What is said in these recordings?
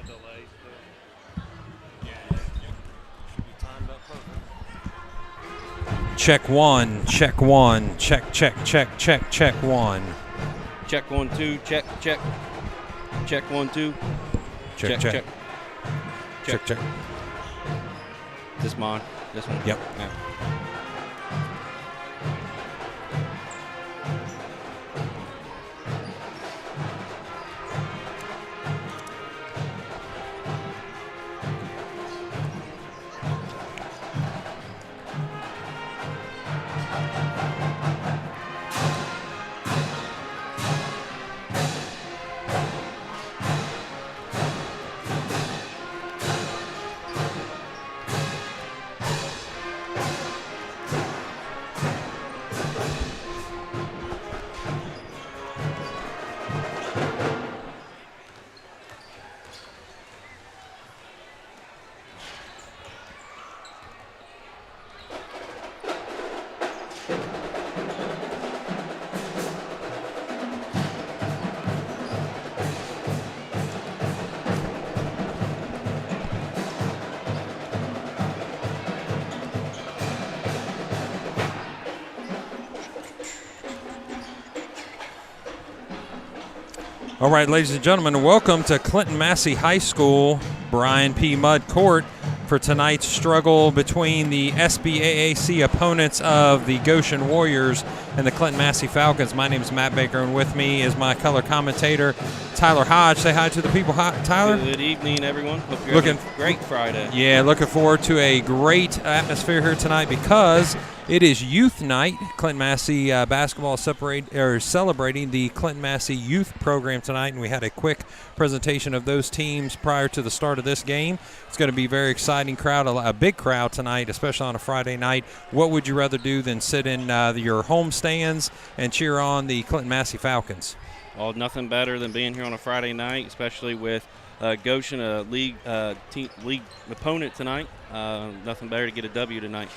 of delay still. Yeah. Should be timed up perfect. Check one, check one, check one. Check 1 2, check. Check 1 2. Check. This mine. This one. Yep. Yeah. All right, ladies and gentlemen, welcome to Clinton-Massie High School, Brian P. Mudd Court, for tonight's struggle between the SBAAC opponents of the Goshen Warriors and the Clinton-Massie Falcons. My name is Matt Baker, and with me is my color commentator, Tyler Hodge. Say hi to the people, Tyler. Good evening, everyone. Hope you're having a great Friday. Yeah, looking forward to a great atmosphere here tonight because it is Youth Night. Clinton-Massie basketball celebrating the Clinton-Massie Youth Program tonight, and we had a quick presentation of those teams prior to the start of this game. It's going to be a very exciting crowd, a big crowd tonight, especially on a Friday night. What would you rather do than sit in your home stands and cheer on the Clinton-Massie Falcons? Well, nothing better than being here on a Friday night, especially with Goshen, a league opponent tonight. Nothing better to get a W tonight.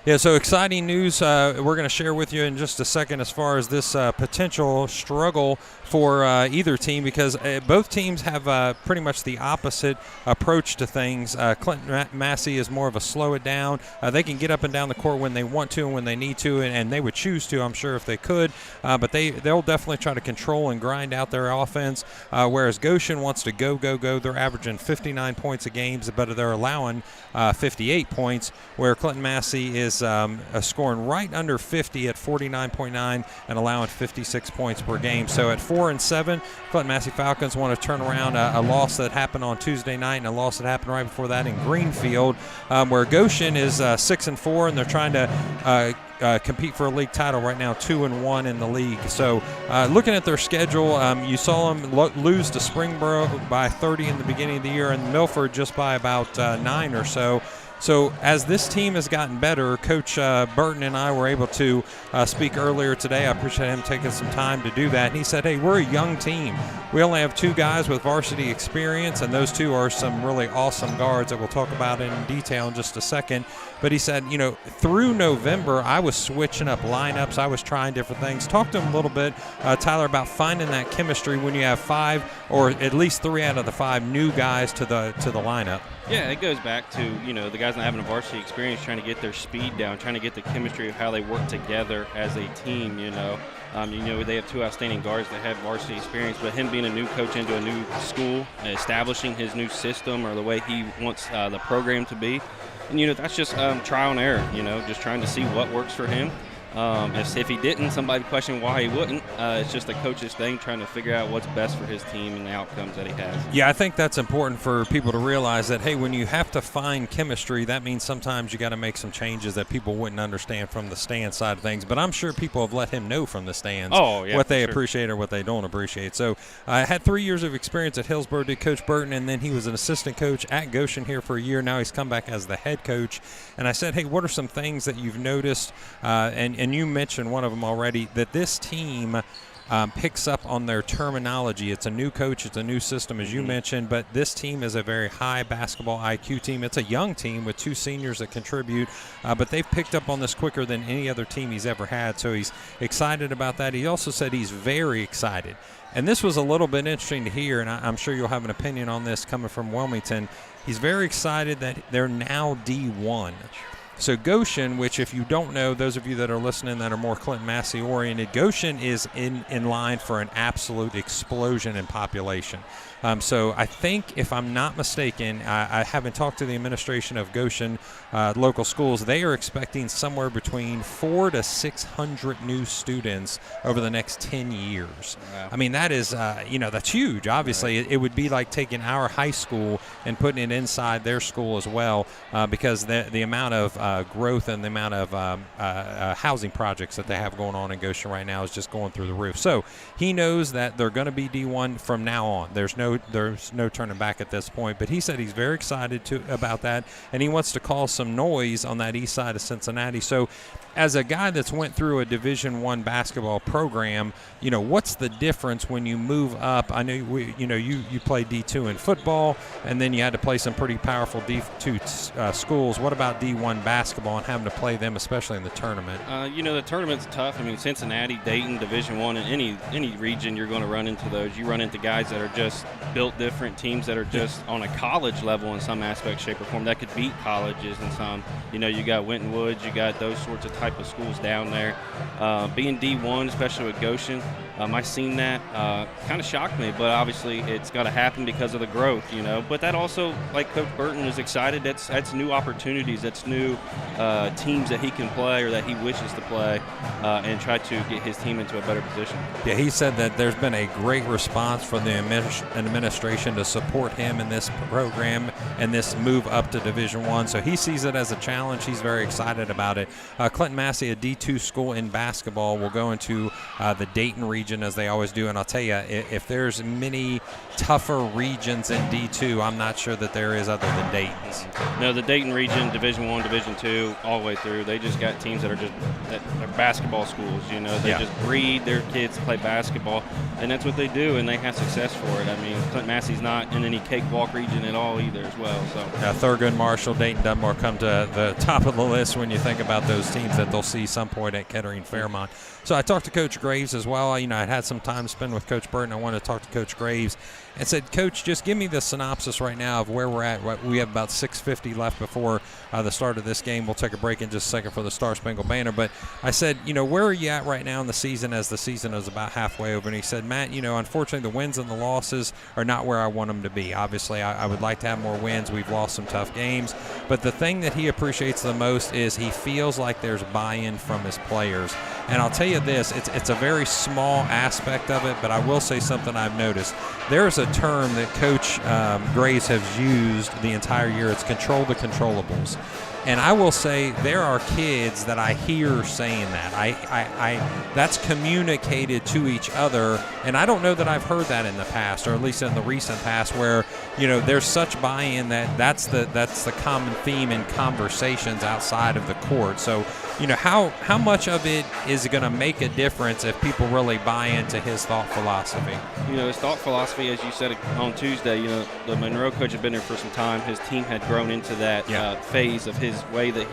Yeah, so exciting news we're going to share with you in just a second as far as this potential struggle for either team, because both teams have pretty much the opposite approach to things. Clinton-Massie is more of a slow it down. They can get up and down the court when they want to and when they need to, and they would choose to, I'm sure, if they could. But they'll definitely try to control and grind out their offense, whereas Goshen wants to go. They're averaging 59 points a game, but they're allowing 58 points, where Clinton-Massie is scoring right under 50 at 49.9 and allowing 56 points per game. So at 4-7, Clinton-Massie Falcons want to turn around a loss that happened on Tuesday night and a loss that happened right before that in Greenfield, where Goshen is 6-4, and they're trying to compete for a league title right now, 2-1 in the league. So looking at their schedule, you saw them lose to Springboro by 30 in the beginning of the year, and Milford just by about 9 or so. So as this team has gotten better, Coach Burton and I were able to speak earlier today. I appreciate him taking some time to do that. And he said, hey, we're a young team. We only have 2 guys with varsity experience, and those 2 are some really awesome guards that we'll talk about in detail in just a second. But he said, through November, I was switching up lineups. I was trying different things. Talk to him a little bit, Tyler, about finding that chemistry when you have 5 or at least 3 out of the 5 new guys to the lineup. Yeah, it goes back to, the guys not having a varsity experience, trying to get their speed down, trying to get the chemistry of how they work together as a team, they have 2 outstanding guards that have varsity experience, but him being a new coach into a new school, establishing his new system or the way he wants the program to be, and, that's just trial and error, just trying to see what works for him. If he didn't, somebody question why he wouldn't. It's just the coach's thing, trying to figure out what's best for his team and the outcomes that he has. Yeah, I think that's important for people to realize that, hey, when you have to find chemistry, that means sometimes you got to make some changes that people wouldn't understand from the stand side of things. But I'm sure people have let him know from the stands what they appreciate or what they don't appreciate. So I had 3 years of experience at Hillsborough, did Coach Burton, and then he was an assistant coach at Goshen here for a year. Now he's come back as the head coach. And I said, hey, what are some things that you've noticed? And you mentioned one of them already, that this team picks up on their terminology. It's a new coach, it's a new system, as you mentioned, but this team is a very high basketball IQ team. It's a young team with 2 seniors that contribute, but they've picked up on this quicker than any other team he's ever had, so he's excited about that. He also said he's very excited. And this was a little bit interesting to hear, and I'm sure you'll have an opinion on this coming from Wilmington. He's very excited that they're now D1. So Goshen, which if you don't know, those of you that are listening that are more Clinton-Massie oriented, Goshen is in line for an absolute explosion in population. So I think, if I'm not mistaken, I haven't talked to the administration of Goshen local schools. They are expecting somewhere between 400 to 600 new students over the next 10 years. Wow. I mean, that is, that's huge. Obviously, it would be like taking our high school and putting it inside their school as well, because the amount of growth and the amount of housing projects that they have going on in Goshen right now is just going through the roof. So he knows that they're going to be D1 from now on. There's no turning back at this point, but he said he's very excited about that, and he wants to cause some noise on that east side of Cincinnati. So as a guy that's went through a Division I basketball program, what's the difference when you move up? I know you played D2 in football, and then you had to play some pretty powerful D2 schools. What about D1 basketball and having to play them, especially in the tournament? The tournament's tough. I mean, Cincinnati, Dayton, Division I, in any region, you're going to run into those. You run into guys that are just built different, teams that are just on a college level in some aspect, shape, or form that could beat colleges in some. You got Winton Woods, you got those sorts of type of schools down there. Being D1, especially with Goshen, I seen that. Kind of shocked me, but obviously it's got to happen because of the growth, But that also, like Coach Burton is excited, that's new opportunities, that's new teams that he can play or that he wishes to play, and try to get his team into a better position. Yeah, he said that there's been a great response from the administration to support him in this program and this move up to Division I. So he sees it as a challenge. He's very excited about it. Clinton-Massie, a D2 school in basketball, will go into the Dayton region as they always do. And I'll tell you, if there's many tougher regions in D2, I'm not sure that there is other than Dayton's. No, the Dayton region, Division I, Division II, all the way through, they just got teams that are just they're basketball schools. They just breed their kids to play basketball, and that's what they do, and they have success for it. I mean, Clinton-Massie's not in any cakewalk region at all either as well. So Thurgood, Marshall, Dayton, Dunmore come to the top of the list when you think about those teams that they'll see some point at Kettering, Fairmont. So I talked to Coach Graves as well. I'd had some time to spend with Coach Burton. I wanted to talk to Coach Graves and said, Coach, just give me the synopsis right now of where we're at. We have about 6:50 left before the start of this game. We'll take a break in just a second for the Star Spangled Banner. But I said, where are you at right now in the season as the season is about halfway over? And he said, Matt, unfortunately the wins and the losses are not where I want them to be. Obviously, I would like to have more wins. We've lost some tough games. But the thing that he appreciates the most is he feels like there's buy-in from his players. And I'll tell you this, it's a very small aspect of it, but I will say something I've noticed. There's a term that Coach Graves has used the entire year. It's control the controllables. And I will say there are kids that I hear saying that. That's communicated to each other, and I don't know that I've heard that in the past, or at least in the recent past, where there's such buy-in that's the common theme in conversations outside of the court. So how much of it is going to make a difference if people really buy into his thought philosophy? His thought philosophy, as you said on Tuesday, the Monroe coach had been there for some time. His team had grown into that phase of his way that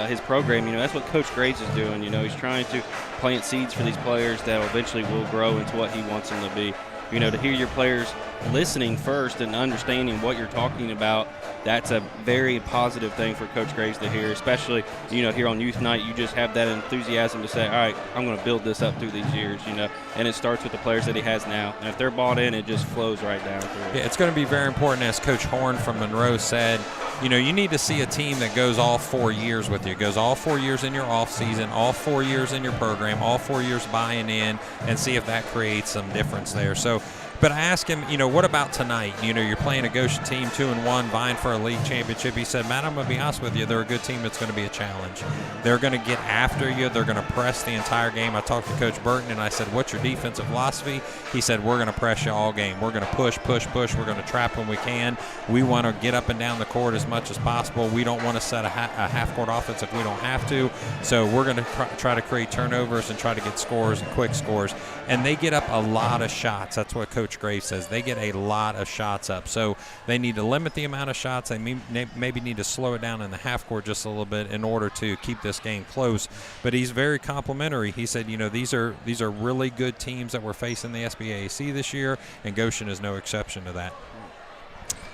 his program. That's what Coach Graves is doing. He's trying to plant seeds for these players that eventually will grow into what he wants them to be. To hear your players listening first and understanding what you're talking about, that's a very positive thing for Coach Graves to hear, especially, here on Youth Night, you just have that enthusiasm to say, all right, I'm going to build this up through these years, and it starts with the players that he has now. And if they're bought in, it just flows right down through. Yeah, it's going to be very important, as Coach Horn from Monroe said, you need to see a team that goes all 4 years with you. It goes all 4 years in your off season, all 4 years in your program, all 4 years buying in, and see if that creates some difference there. So But I asked him, what about tonight? You're playing a Goshen team 2-1, vying for a league championship. He said, Matt, I'm going to be honest with you. They're a good team. It's going to be a challenge. They're going to get after you. They're going to press the entire game. I talked to Coach Burton, and I said, what's your defensive philosophy? He said, we're going to press you all game. We're going to push. We're going to trap when we can. We want to get up and down the court as much as possible. We don't want to set a half-court offense if we don't have to. So we're going to try to create turnovers and try to get scores and quick scores. And they get up a lot of shots. That's what Coach Gray says. They get a lot of shots up. So they need to limit the amount of shots. They maybe need to slow it down in the half court just a little bit in order to keep this game close. But he's very complimentary. He said, these are really good teams that we're facing the SBAC this year, and Goshen is no exception to that.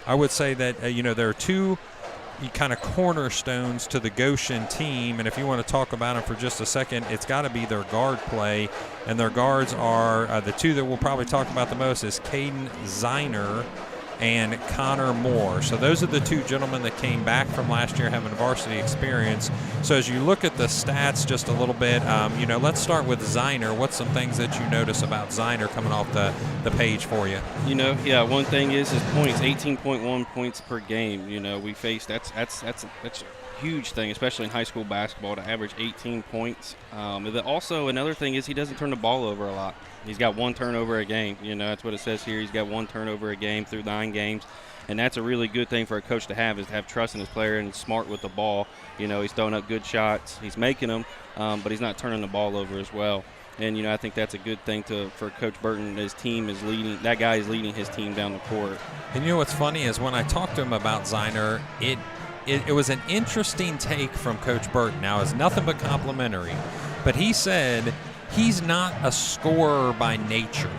I would say that, there are two kind of cornerstones to the Goshen team, and if you want to talk about them for just a second, it's got to be their guard play, and their guards are the two that we'll probably talk about the most is Caden Ziner and Connor Moore. So those are the two gentlemen that came back from last year having varsity experience. So as you look at the stats just a little bit, let's start with Ziner. What's some things that you notice about Ziner coming off the page for you? One thing is his points, 18.1 points per game. We face that's a huge thing, especially in high school basketball, to average 18 points. Also, another thing is he doesn't turn the ball over a lot. He's got one turnover a game. That's what it says here. He's got one turnover a game through 9 games. And that's a really good thing for a coach to have, is to have trust in his player and smart with the ball. He's throwing up good shots. He's making them, but he's not turning the ball over as well. And, I think that's a good thing for Coach Burton. His team is leading. That guy is leading his team down the court. And what's funny is when I talked to him about Ziner, it was an interesting take from Coach Burton. Now, it's nothing but complimentary. But he said he's not a scorer by nature.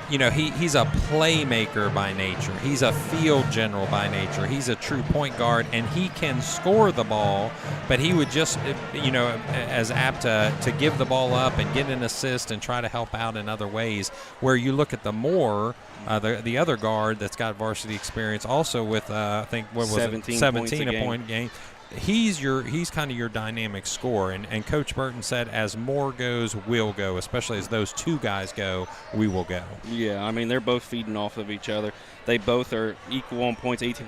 He's a playmaker by nature. He's a field general by nature. He's a true point guard, and he can score the ball, but he would just, as apt to give the ball up and get an assist and try to help out in other ways. Where you look at the Moore, the other guard that's got varsity experience, also with I think what was 17 a point game. He's kind of your dynamic scorer, and Coach Burton said as Moore goes, we'll go, especially as those two guys go, we will go. Yeah, they're both feeding off of each other. They both are equal on points, 18.1,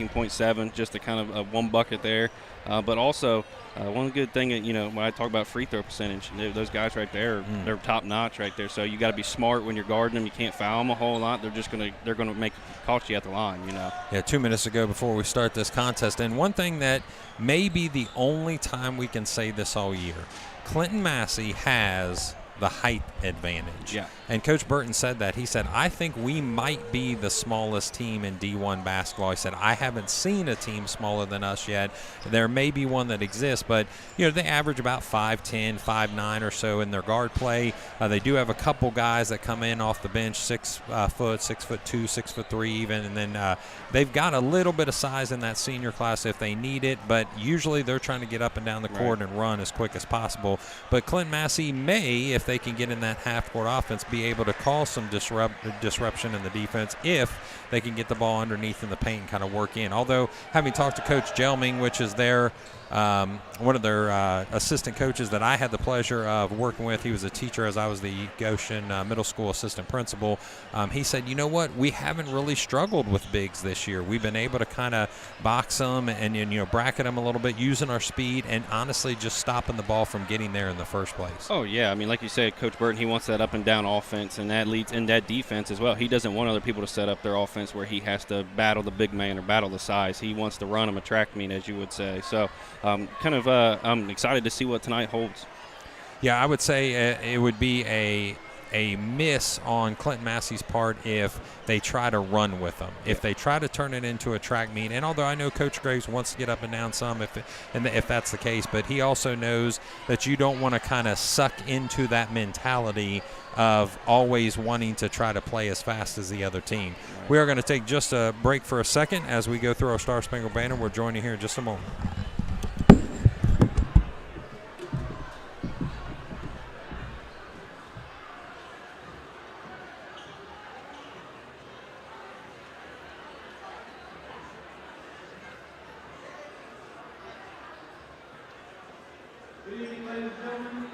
17.7, just a kind of one bucket there. But also, one good thing, when I talk about free throw percentage, those guys right there, they're top notch right there. So you got to be smart when you're guarding them. You can't foul them a whole lot. They're gonna make cost you at the line. Yeah, 2 minutes ago before we start this contest, and one thing that may be the only time we can say this all year, Clinton-Massie has the height advantage. Yeah. And Coach Burton said that. He said, I think we might be the smallest team in D1 basketball. He said, I haven't seen a team smaller than us yet. There may be one that exists, but, they average about 5'10", 5'9" or so in their guard play. They do have a couple guys that come in off the bench, 6 foot, 6'2", 6'3" even, and then they've got a little bit of size in that senior class if they need it, but usually they're trying to get up and down the court and run as quick as possible. But Clinton-Massie may, if they can get in that half-court offense, be able to cause some disruption in the defense if they can get the ball underneath in the paint and kind of work in. Although, having talked to Coach Jelming, which is one of their assistant coaches that I had the pleasure of working with, he was a teacher as I was the Goshen middle school assistant principal. He said, we haven't really struggled with bigs this year. We've been able to kind of box them and bracket them a little bit, using our speed and honestly just stopping the ball from getting there in the first place. Oh, yeah. Like you said, Coach Burton, he wants that up and down offense, and that leads in that defense as well. He doesn't want other people to set up their offense where he has to battle the big man or battle the size. He wants to run them a track meet, as you would say. So I'm excited to see what tonight holds. Yeah, I would say it would be a miss on Clinton-Massie's part if they try to run with them. If they try to turn it into a track meet, and although I know Coach Graves wants to get up and down some if that's the case, but he also knows that you don't want to kind of suck into that mentality of always wanting to try to play as fast as the other team. Right. We are going to take just a break for a second as we go through our Star Spangled Banner. We'll join you here in just a moment. Good evening, ladies and gentlemen.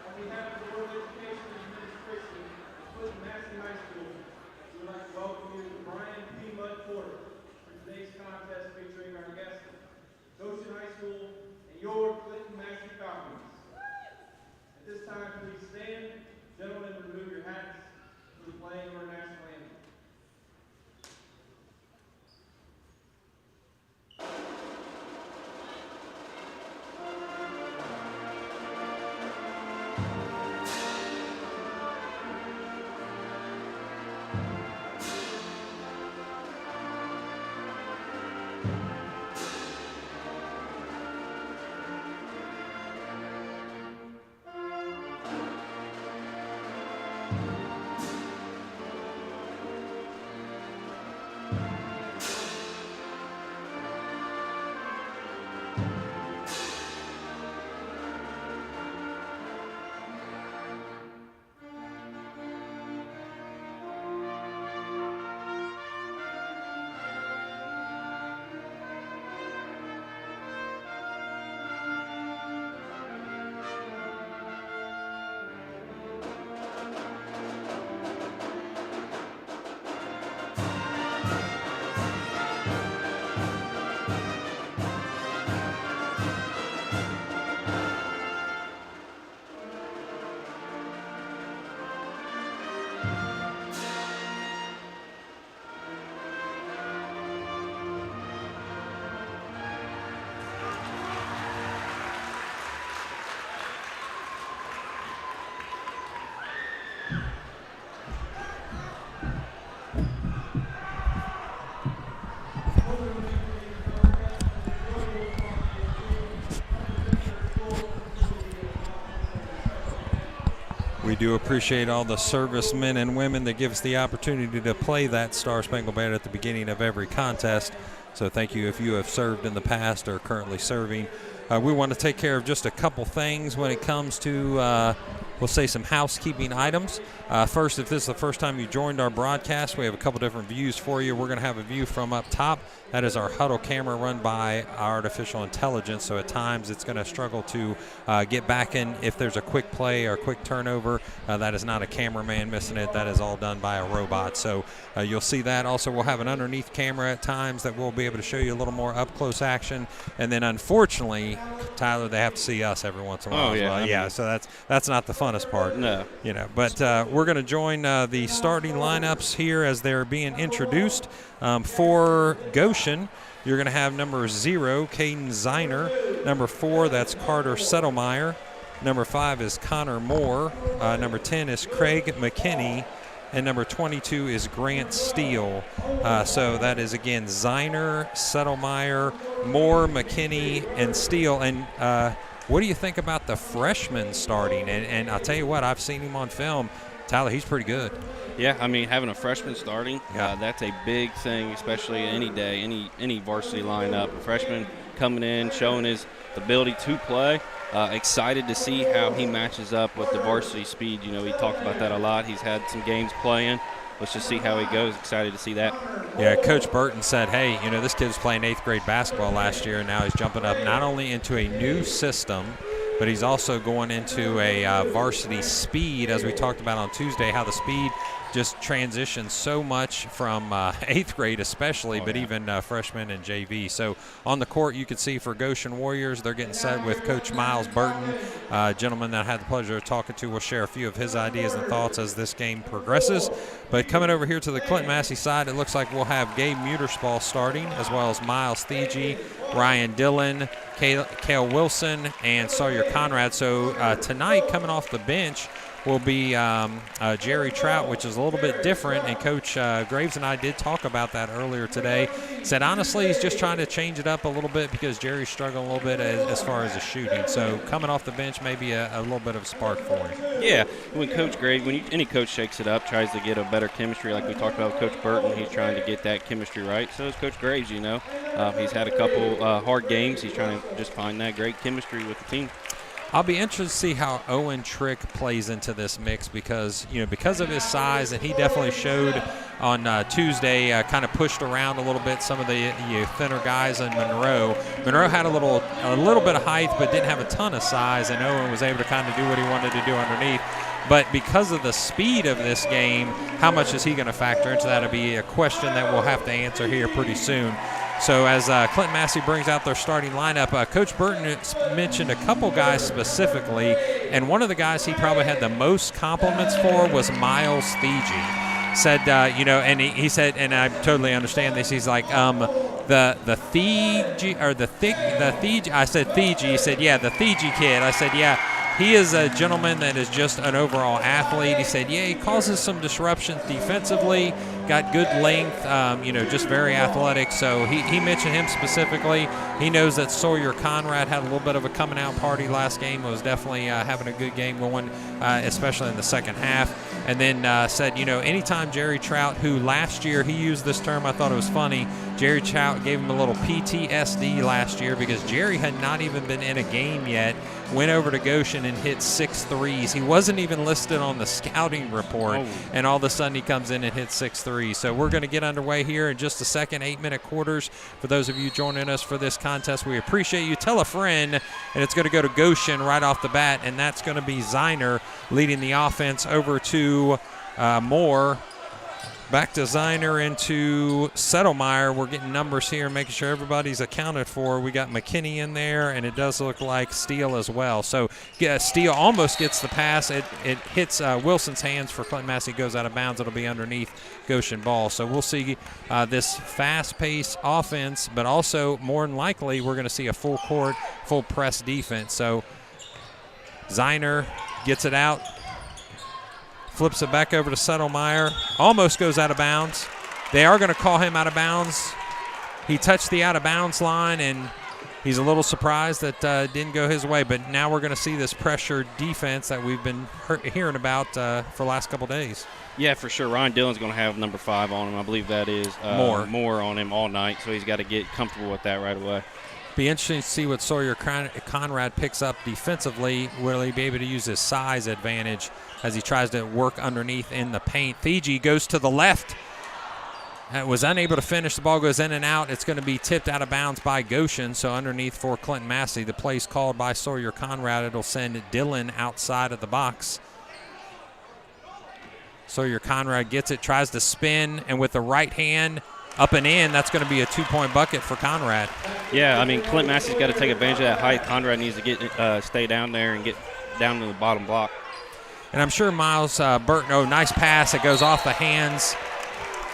On behalf of the Board of Education Administration of Clinton-Massie High School, today's contest featuring our guests, Goshen High School and your Clinton-Massie Falcons. At this time, please stand. Gentlemen, remove your hats for the playing of our national anthem. We do appreciate all the servicemen and women that give us the opportunity to play that Star Spangled Banner at the beginning of every contest. So thank you if you have served in the past or currently serving. We want to take care of just a couple things when it comes to, we'll say, some housekeeping items. First, if this is the first time you joined our broadcast, we have a couple different views for you. We're going to have a view from up top. That is our huddle camera run by artificial intelligence. So at times it's going to struggle to get back in if there's a quick play or a quick turnover. That is not a cameraman missing it. That is all done by a robot. So you'll see that. Also, we'll have an underneath camera at times that we'll be able to show you a little more up-close action. And then, unfortunately, Tyler, they have to see us every once in a while. Oh, yeah. Well. Yeah, so that's not the funnest part. No. You know, but we're going to join the starting lineups here as they're being introduced. For Goshen, you're going to have number 0, Caden Ziner. Number 4, that's Carter Settlemeyer. Number 5 is Connor Moore. Number 10 is Craig McKinney. And number 22 is Grant Steele. So that is, again, Ziner, Settlemeyer, Moore, McKinney, and Steele. And what do you think about the freshmen starting? And I'll tell you what, I've seen him on film. Tyler, he's pretty good. Yeah, I mean, having a freshman starting, that's a big thing, especially any day, any varsity lineup. A freshman coming in, showing his ability to play. Excited to see how he matches up with the varsity speed. You know, he talked about that a lot. He's had some games playing. Let's just see how he goes. Excited to see that. Yeah, Coach Burton said, hey, you know, this kid was playing 8th grade basketball last year, and now he's jumping up not only into a new system, but he's also going into a varsity speed, as we talked about on Tuesday, how the speed just transitions so much from 8th grade especially, but even freshmen and JV. So on the court, you can see for Goshen Warriors, they're getting set with Coach Miles Burton, gentleman that I had the pleasure of talking to. Will share a few of his ideas and thoughts as this game progresses. But coming over here to the Clinton-Massie side, it looks like we'll have Gabe Muterspaw starting, as well as Miles Thiegy, Ryan Dillon, Cale Wilson, and Sawyer Conrad. So tonight, coming off the bench, will be Jerry Trout, which is a little bit different. And Coach Graves and I did talk about that earlier today. Said, honestly, he's just trying to change it up a little bit because Jerry's struggling a little bit as far as the shooting. So coming off the bench may be a little bit of a spark for him. Yeah, when Coach Graves, any coach shakes it up, tries to get a better chemistry, like we talked about with Coach Burton, he's trying to get that chemistry right. So is Coach Graves, you know. He's had a couple hard games. He's trying to just find that great chemistry with the team. I'll be interested to see how Owen Trick plays into this mix because of his size, and he definitely showed on Tuesday, kind of pushed around a little bit some of the thinner guys in Monroe. Monroe had a little bit of height, but didn't have a ton of size, and Owen was able to kind of do what he wanted to do underneath. But because of the speed of this game, how much is he going to factor into that? It'll be a question that we'll have to answer here pretty soon. So as Clinton-Massie brings out their starting lineup, Coach Burton mentioned a couple guys specifically, and one of the guys he probably had the most compliments for was Miles Thiegy. Said, and he said, and I totally understand this, he's like, the Thiegy, or the Thiegy, I said Thiegy, he said, yeah, the Thiegy kid. I said, yeah. He is a gentleman that is just an overall athlete. He said, yeah, he causes some disruptions defensively, got good length, just very athletic. So he mentioned him specifically. He knows that Sawyer Conrad had a little bit of a coming out party last game, was definitely having a good game going, especially in the second half. And then said, anytime Jerry Trout, who last year, he used this term, I thought it was funny, Jerry Trout gave him a little PTSD last year because Jerry had not even been in a game yet, went over to Goshen and hit 6 threes. He wasn't even listed on the scouting report, and all of a sudden he comes in and hits 6 threes. So we're going to get underway here in just a second, 8-minute quarters. For those of you joining us for this contest, we appreciate you. Tell a friend, and it's going to go to Goshen right off the bat, and that's going to be Ziner leading the offense over to Moore. Back to Ziner into Settlemeyer. We're getting numbers here, making sure everybody's accounted for. We got McKinney in there, and it does look like Steele as well. So Steele almost gets the pass. It hits Wilson's hands for Clinton-Massie, goes out of bounds. It'll be underneath Goshen ball. So we'll see this fast-paced offense, but also more than likely we're going to see a full court, full press defense. So Ziner gets it out. Flips it back over to Settlemeyer. Almost goes out of bounds. They are going to call him out of bounds. He touched the out of bounds line, and he's a little surprised that didn't go his way. But now we're going to see this pressure defense that we've been hearing about for the last couple days. Yeah, for sure. Ryan Dillon's going to have number 5 on him. I believe that is more on him all night, so he's got to get comfortable with that right away. Be interesting to see what Sawyer Conrad picks up defensively. Will he be able to use his size advantage as he tries to work underneath in the paint? Thiegy goes to the left. Was unable to finish. The ball goes in and out. It's going to be tipped out of bounds by Goshen, so underneath for Clinton-Massie. The play's called by Sawyer Conrad. It'll send Dillon outside of the box. Sawyer Conrad gets it, tries to spin, and with the right hand, up and in, that's going to be a 2-point bucket for Conrad. Yeah, I mean, Clinton-Massie's got to take advantage of that height. Conrad needs to stay down there and get down to the bottom block. And I'm sure Miles Burton, nice pass. It goes off the hands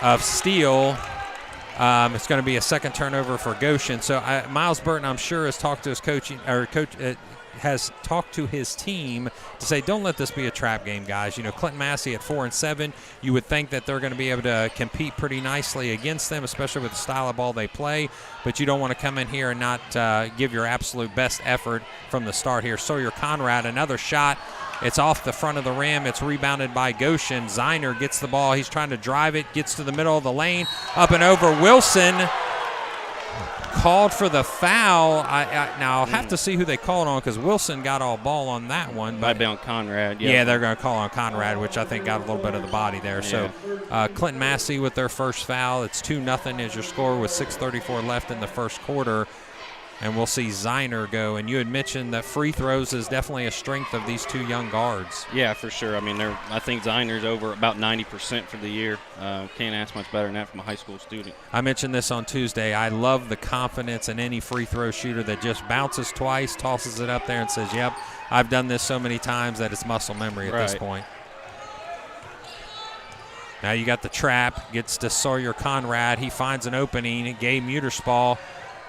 of Steele. It's going to be a second turnover for Goshen. So Miles Burton, I'm sure, has talked to his has talked to his team to say, don't let this be a trap game, guys. Clinton-Massie at 4-7, you would think that they're going to be able to compete pretty nicely against them, especially with the style of ball they play, but you don't want to come in here and not give your absolute best effort from the start here. Sawyer Conrad, another shot. It's off the front of the rim. It's rebounded by Goshen. Ziner gets the ball. He's trying to drive it, gets to the middle of the lane, up and over. Wilson called for the foul. Now I'll have to see who they called on because Wilson got all ball on that one. Might be on Conrad. Yeah, they're going to call on Conrad, which I think got a little bit of the body there. Yeah. So Clinton-Massie with their first foul. It's 2-0 as your score with 6:34 left in the first quarter. And we'll see Ziner go. And you had mentioned that free throws is definitely a strength of these two young guards. Yeah, for sure. I mean, I think Ziner's over about 90% for the year. Can't ask much better than that from a high school student. I mentioned this on Tuesday. I love the confidence in any free throw shooter that just bounces twice, tosses it up there, and says, yep, I've done this so many times that it's muscle memory at this point. Now you got the trap. Gets to Sawyer Conrad. He finds an opening. Gabe Muterspaw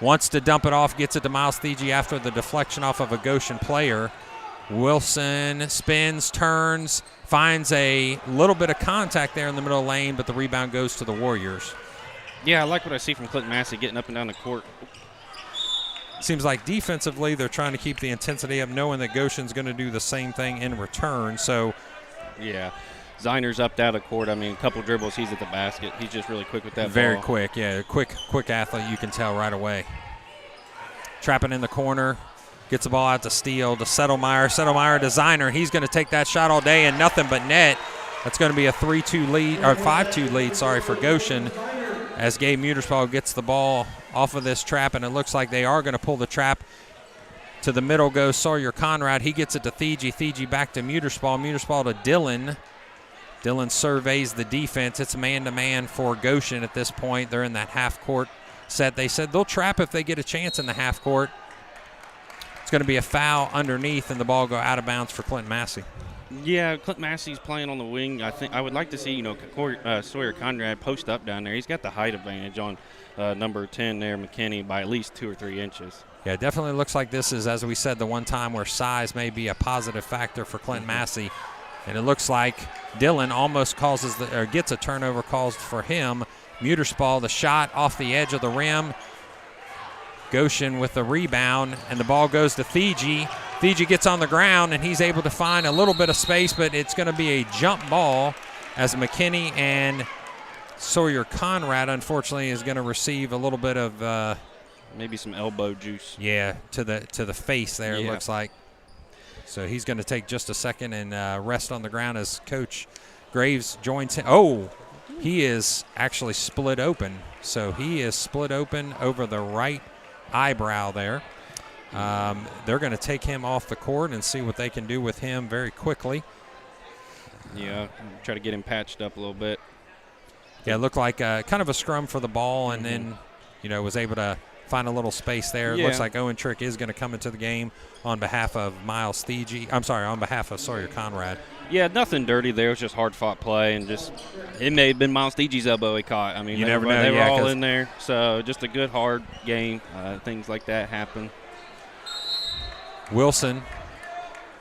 wants to dump it off, gets it to Miles Thiegy after the deflection off of a Goshen player. Wilson spins, turns, finds a little bit of contact there in the middle of the lane, but the rebound goes to the Warriors. Yeah, I like what I see from Clinton-Massie getting up and down the court. Seems like defensively they're trying to keep the intensity up, knowing that Goshen's going to do the same thing in return. So, yeah. Ziner's up down the court. I mean, a couple dribbles, he's at the basket. He's just really quick with that Very ball. quick, yeah. Quick athlete, you can tell right away. Trapping in the corner. Gets the ball out to Steele, to Settlemeyer. Settlemeyer to Ziner. He's going to take that shot all day and nothing but net. That's going to be a 3-2 lead, or 5-2 lead, for Goshen, as Gabe Muterspaw gets the ball off of this trap, and it looks like they are going to pull the trap To the middle goes Sawyer Conrad. He gets it to Thigi. Thigi back to Muterspall. Muterspall to Dillon. Dillon surveys the defense. It's man-to-man for Goshen at this point. They're in that half-court set. They said they'll trap if they get a chance in the half-court. It's going to be a foul underneath, and the ball go out of bounds for Clinton-Massie. Yeah, Clinton-Massie's playing on the wing. I would like to see, Sawyer Conrad post up down there. He's got the height advantage on number 10 there, McKinney, by at least 2 or 3 inches. Yeah, it definitely looks like this is, as we said, the one time where size may be a positive factor for Clinton-Massie. And it looks like Dillon almost gets a turnover caused for him. Muterspall, the shot off the edge of the rim. Goshen with the rebound, and the ball goes to Thigi. Thigi gets on the ground, and he's able to find a little bit of space, but it's going to be a jump ball as McKinney and Sawyer Conrad, unfortunately, is going to receive a little bit of maybe some elbow juice. Yeah, to the face there, yeah. It looks like. So he's going to take just a second and rest on the ground as Coach Graves joins him. Oh, he is actually split open. So he is split open over the right eyebrow there. They're going to take him off the court and see what they can do with him very quickly. Yeah, try to get him patched up a little bit. Yeah, it looked like kind of a scrum for the ball, and then, was able to find a little space there. It looks like Owen Trick is going to come into the game on behalf of Miles Thigi. On behalf of Sawyer Conrad. Yeah, nothing dirty there. It was just hard-fought play, and it may have been Miles Thigi's elbow he caught. I mean, you never know. They were all in there, so just a good, hard game. Things like that happen. Wilson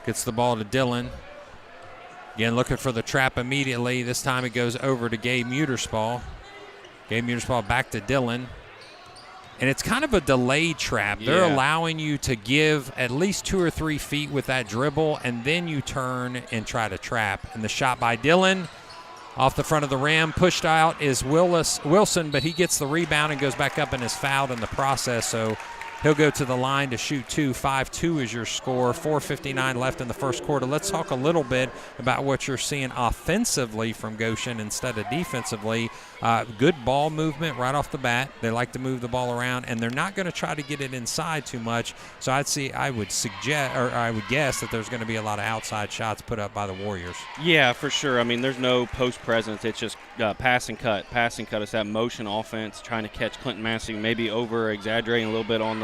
gets the ball to Dillon. Again, looking for the trap immediately. This time it goes over to Gabe Muterspall. Gabe Muterspall back to Dillon. And it's kind of a delayed trap. They're allowing you to give at least 2 or 3 feet with that dribble, and then you turn and try to trap. And the shot by Dillon off the front of the rim. Pushed out is Wilson, but he gets the rebound and goes back up and is fouled in the process. So he'll go to the line to shoot 2. 5-2 is your score. 4:59 left in the first quarter. Let's talk a little bit about what you're seeing offensively from Goshen instead of defensively. Good ball movement right off the bat. They like to move the ball around, and they're not going to try to get it inside too much. So I would guess that there's going to be a lot of outside shots put up by the Warriors. Yeah, for sure. I mean, there's no post presence. It's just pass and cut. Pass and cut. It's that motion offense, trying to catch Clinton-Massie, maybe over exaggerating a little bit on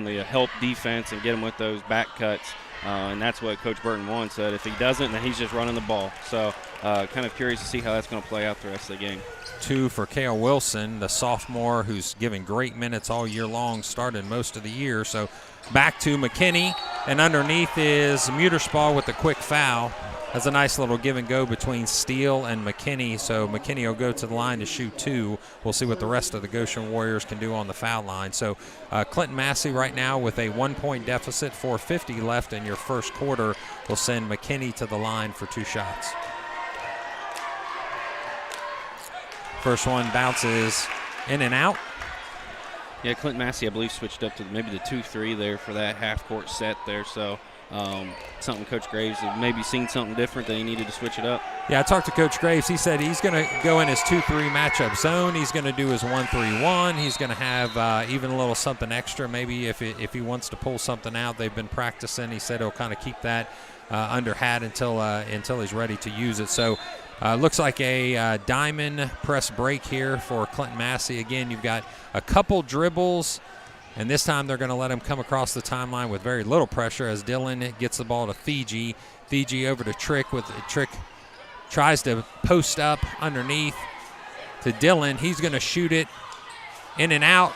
the help defense and get him with those back cuts. And that's what Coach Burton wants. Said if he doesn't, then he's just running the ball. So kind of curious to see how that's going to play out the rest of the game. 2 for Cale Wilson, the sophomore who's given great minutes all year long, started most of the year. So back to McKinney, and underneath is Muterspall with the quick foul. That's a nice little give and go between Steele and McKinney. So McKinney will go to the line to shoot 2. We'll see what the rest of the Goshen Warriors can do on the foul line. So Clinton-Massie right now with a 1-point deficit, 4:50 left in your first quarter, will send McKinney to the line for 2 shots. First one bounces in and out. Yeah, Clinton-Massie, I believe, switched up to maybe the 2-3 there for that half-court set there. So something Coach Graves had maybe seen something different that he needed to switch it up. Yeah, I talked to Coach Graves. He said he's going to go in his 2-3 matchup zone. He's going to do his 1-3-1. He's going to have even a little something extra. Maybe if he wants to pull something out, they've been practicing. He said he'll kind of keep that under hat until he's ready to use it. So looks like a diamond press break here for Clinton-Massie. Again, you've got a couple dribbles, and this time they're going to let him come across the timeline with very little pressure as Dillon gets the ball to Thigi. Thigi over to Trick. Trick tries to post up underneath to Dillon. He's going to shoot it in and out.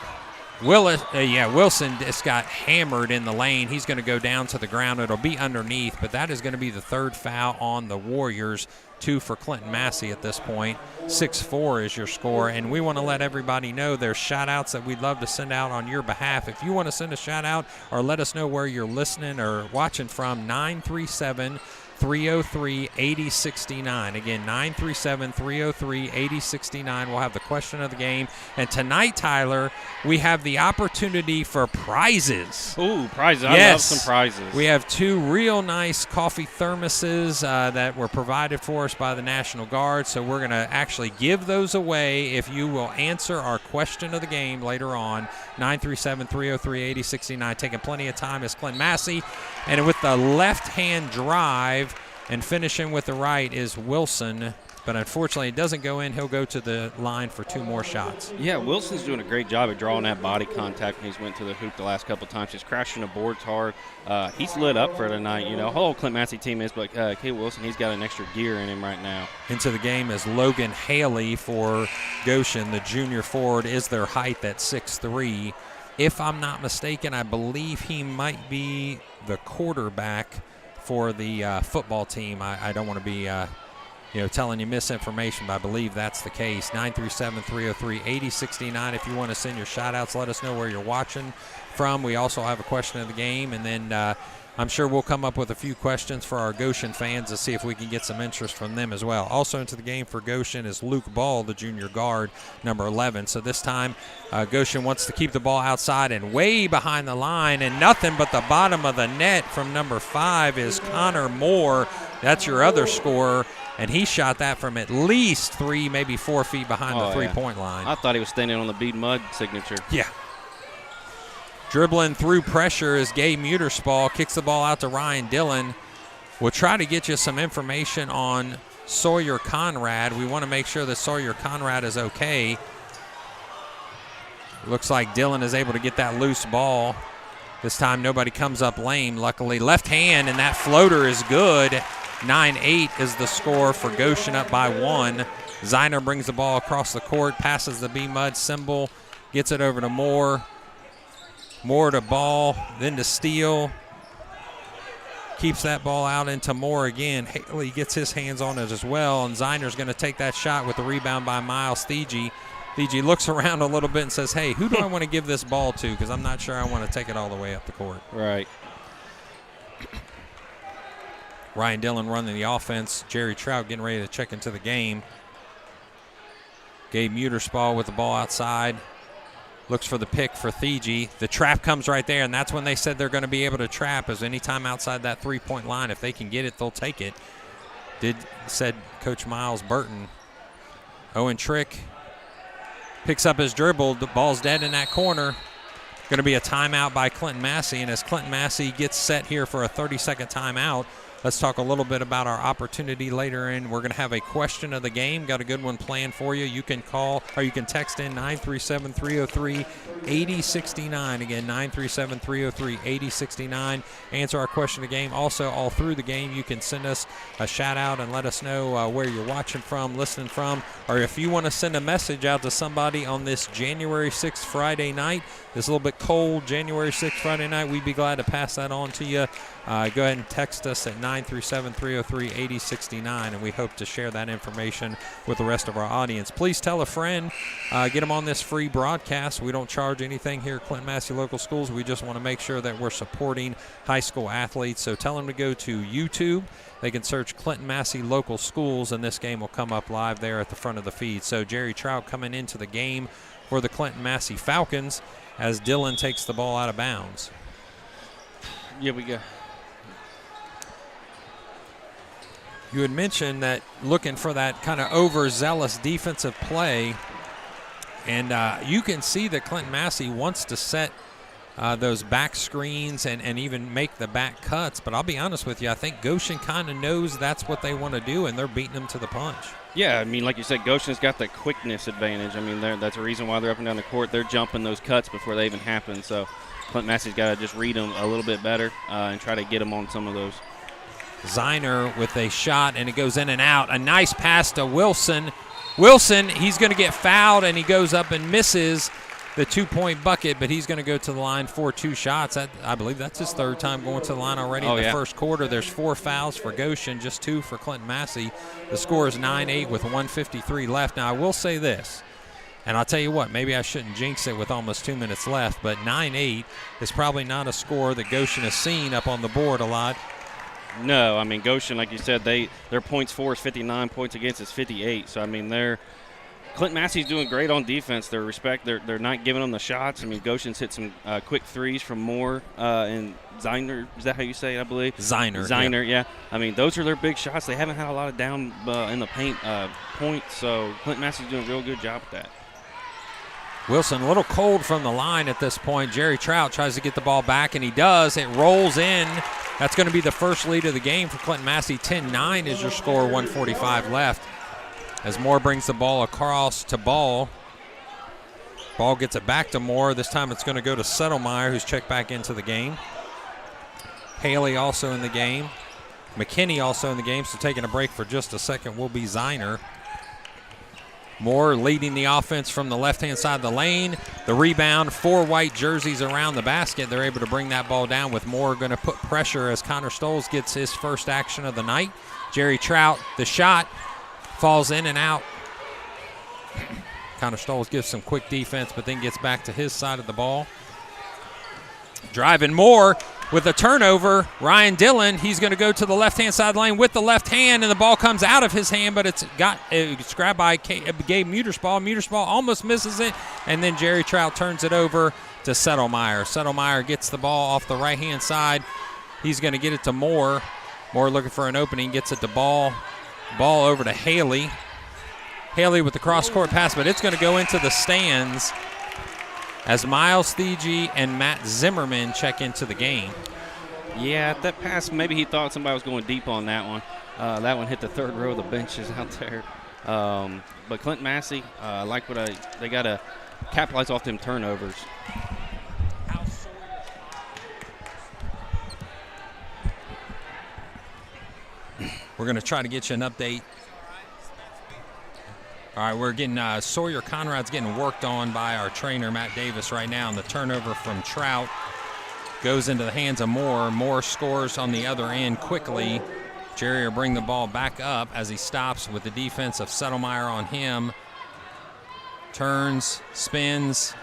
Wilson just got hammered in the lane. He's going to go down to the ground. It'll be underneath, but that is going to be the 3rd foul on the Warriors. 2 for Clinton-Massie at this point. 6-4 is your score, and we want to let everybody know there's shout-outs that we'd love to send out on your behalf. If you want to send a shout-out or let us know where you're listening or watching from, 937 937-303-8069. Again, 937-303-8069. We'll have the question of the game. And tonight, Tyler, we have the opportunity for prizes. Ooh, prizes. Yes. I love some prizes. We have 2 real nice coffee thermoses that were provided for us by the National Guard. So we're going to actually give those away if you will answer our question of the game later on. 937-303-8069. Taking plenty of time is Clinton-Massie. And with the left-hand drive and finishing with the right is Wilson. But unfortunately, it doesn't go in. He'll go to the line for 2 more shots. Yeah, Wilson's doing a great job at drawing that body contact when he's went to the hoop the last couple of times. He's crashing the boards hard. He's lit up for tonight. You know, whole Clinton-Massie team is, but Kate Wilson, he's got an extra gear in him right now. Into the game is Logan Haley for Goshen. The junior forward is their height at 6'3". If I'm not mistaken, I believe he might be the quarterback for the football team. I don't want to be telling you misinformation, but I believe that's the case. 937-303-8069. If you want to send your shout-outs, let us know where you're watching from. We also have a question of the game, and then I'm sure we'll come up with a few questions for our Goshen fans to see if we can get some interest from them as well. Also into the game for Goshen is Luke Ball, the junior guard, number 11. So this time Goshen wants to keep the ball outside and way behind the line, and nothing but the bottom of the net from number 5 is Connor Moore. That's your other scorer. And he shot that from at least 3, maybe 4 feet behind the three-point line. I thought he was standing on the bead mud signature. Yeah. Dribbling through pressure is Gabe Muterspaw. Kicks the ball out to Ryan Dillon. We'll try to get you some information on Sawyer Conrad. We want to make sure that Sawyer Conrad is okay. Looks like Dillon is able to get that loose ball. This time nobody comes up lame, luckily. Left hand, and that floater is good. 9-8 is the score for Goshen, up by 1. Ziner brings the ball across the court, passes the B-Mud symbol, gets it over to Moore. Moore to Ball, then to Steele. Keeps that ball out into Moore again. Haley gets his hands on it as well, and Ziner's going to take that shot with the rebound by Miles Thiegy. Thiegy looks around a little bit and says, hey, who do I want to give this ball to? Because I'm not sure I want to take it all the way up the court. Right. Ryan Dillon running the offense. Jerry Trout getting ready to check into the game. Gabe Muterspaw with the ball outside. Looks for the pick for Thiegy. The trap comes right there, and that's when they said they're going to be able to trap, is anytime outside that three-point line. If they can get it, they'll take it. Said Coach Miles Burton. Owen Trick picks up his dribble. The ball's dead in that corner. Going to be a timeout by Clinton-Massie, and as Clinton-Massie gets set here for a 30-second timeout, let's talk a little bit about our opportunity later in. We're going to have a question of the game. Got a good one planned for you. You can call or you can text in 937-303-8069. Again, 937-303-8069. Answer our question of the game. Also, all through the game, you can send us a shout out and let us know where you're watching from, listening from, or if you want to send a message out to somebody on this January 6th Friday night, this little bit cold January 6th Friday night, we'd be glad to pass that on to you. Go ahead and text us at 937-303-8069, and we hope to share that information with the rest of our audience. Please tell a friend. Get them on this free broadcast. We don't charge anything here at Clinton-Massie Local Schools. We just want to make sure that we're supporting high school athletes. So tell them to go to YouTube. They can search Clinton-Massie Local Schools, and this game will come up live there at the front of the feed. So Jerry Trout coming into the game for the Clinton-Massie Falcons as Dillon takes the ball out of bounds. Yeah, we go. You had mentioned that looking for that kind of overzealous defensive play, and you can see that Clinton-Massie wants to set those back screens and even make the back cuts. But I'll be honest with you, I think Goshen kind of knows that's what they want to do, and they're beating them to the punch. Yeah, I mean, like you said, Goshen's got the quickness advantage. I mean, that's a reason why they're up and down the court. They're jumping those cuts before they even happen. So Clinton-Massie's got to just read them a little bit better and try to get them on some of those. Ziner with a shot, and it goes in and out. A nice pass to Wilson. Wilson, he's going to get fouled, and he goes up and misses the two-point bucket, but he's going to go to the line for 2 shots. I believe that's his 3rd time going to the line already in the first quarter. There's 4 fouls for Goshen, just 2 for Clinton-Massie. The score is 9-8 with 1:53 left. Now, I will say this, and I'll tell you what, maybe I shouldn't jinx it with almost 2 minutes left, but 9-8 is probably not a score that Goshen has seen up on the board a lot. No, I mean, Goshen, like you said, their points for is 59, points against is 58. So, I mean, Clinton-Massie's doing great on defense. They're not giving them the shots. I mean, Goshen's hit some quick threes from Moore and Ziner. Is that how you say it, I believe? Ziner, yeah. I mean, those are their big shots. They haven't had a lot of down in the paint points, so Clinton-Massie's doing a real good job with that. Wilson a little cold from the line at this point. Jerry Trout tries to get the ball back, and he does. It rolls in. That's going to be the first lead of the game for Clinton-Massie. 10-9 is your score, 1:45 left. As Moore brings the ball across to Ball. Ball gets it back to Moore. This time it's going to go to Settlemeyer, who's checked back into the game. Haley also in the game. McKinney also in the game, so taking a break for just a second will be Ziner. Moore leading the offense from the left-hand side of the lane. The rebound, 4 white jerseys around the basket. They're able to bring that ball down with Moore going to put pressure as Connor Stoles gets his first action of the night. Jerry Trout, the shot, falls in and out. Connor Stoles gives some quick defense, but then gets back to his side of the ball. Driving Moore with a turnover. Ryan Dillon, he's going to go to the left-hand side lane with the left hand, and the ball comes out of his hand, but it's grabbed by Gabe Muterspaw. Muterspaw almost misses it, and then Jerry Trout turns it over to Settlemeyer. Settlemeyer gets the ball off the right-hand side. He's going to get it to Moore. Moore looking for an opening, gets it to Ball. Ball over to Haley. Haley with the cross-court pass, but it's going to go into the stands as Miles Thiegy and Matt Zimmerman check into the game. Yeah, that pass, maybe he thought somebody was going deep on that one. That one hit the third row of the benches out there. But Clinton-Massie, they got to capitalize off them turnovers. We're going to try to get you an update. All right, we're getting Sawyer Conrad's getting worked on by our trainer, Matt Davis, right now. And the turnover from Trout goes into the hands of Moore. Moore scores on the other end quickly. Jerry will bring the ball back up as he stops with the defense of Settlemeyer on him. Turns, spins.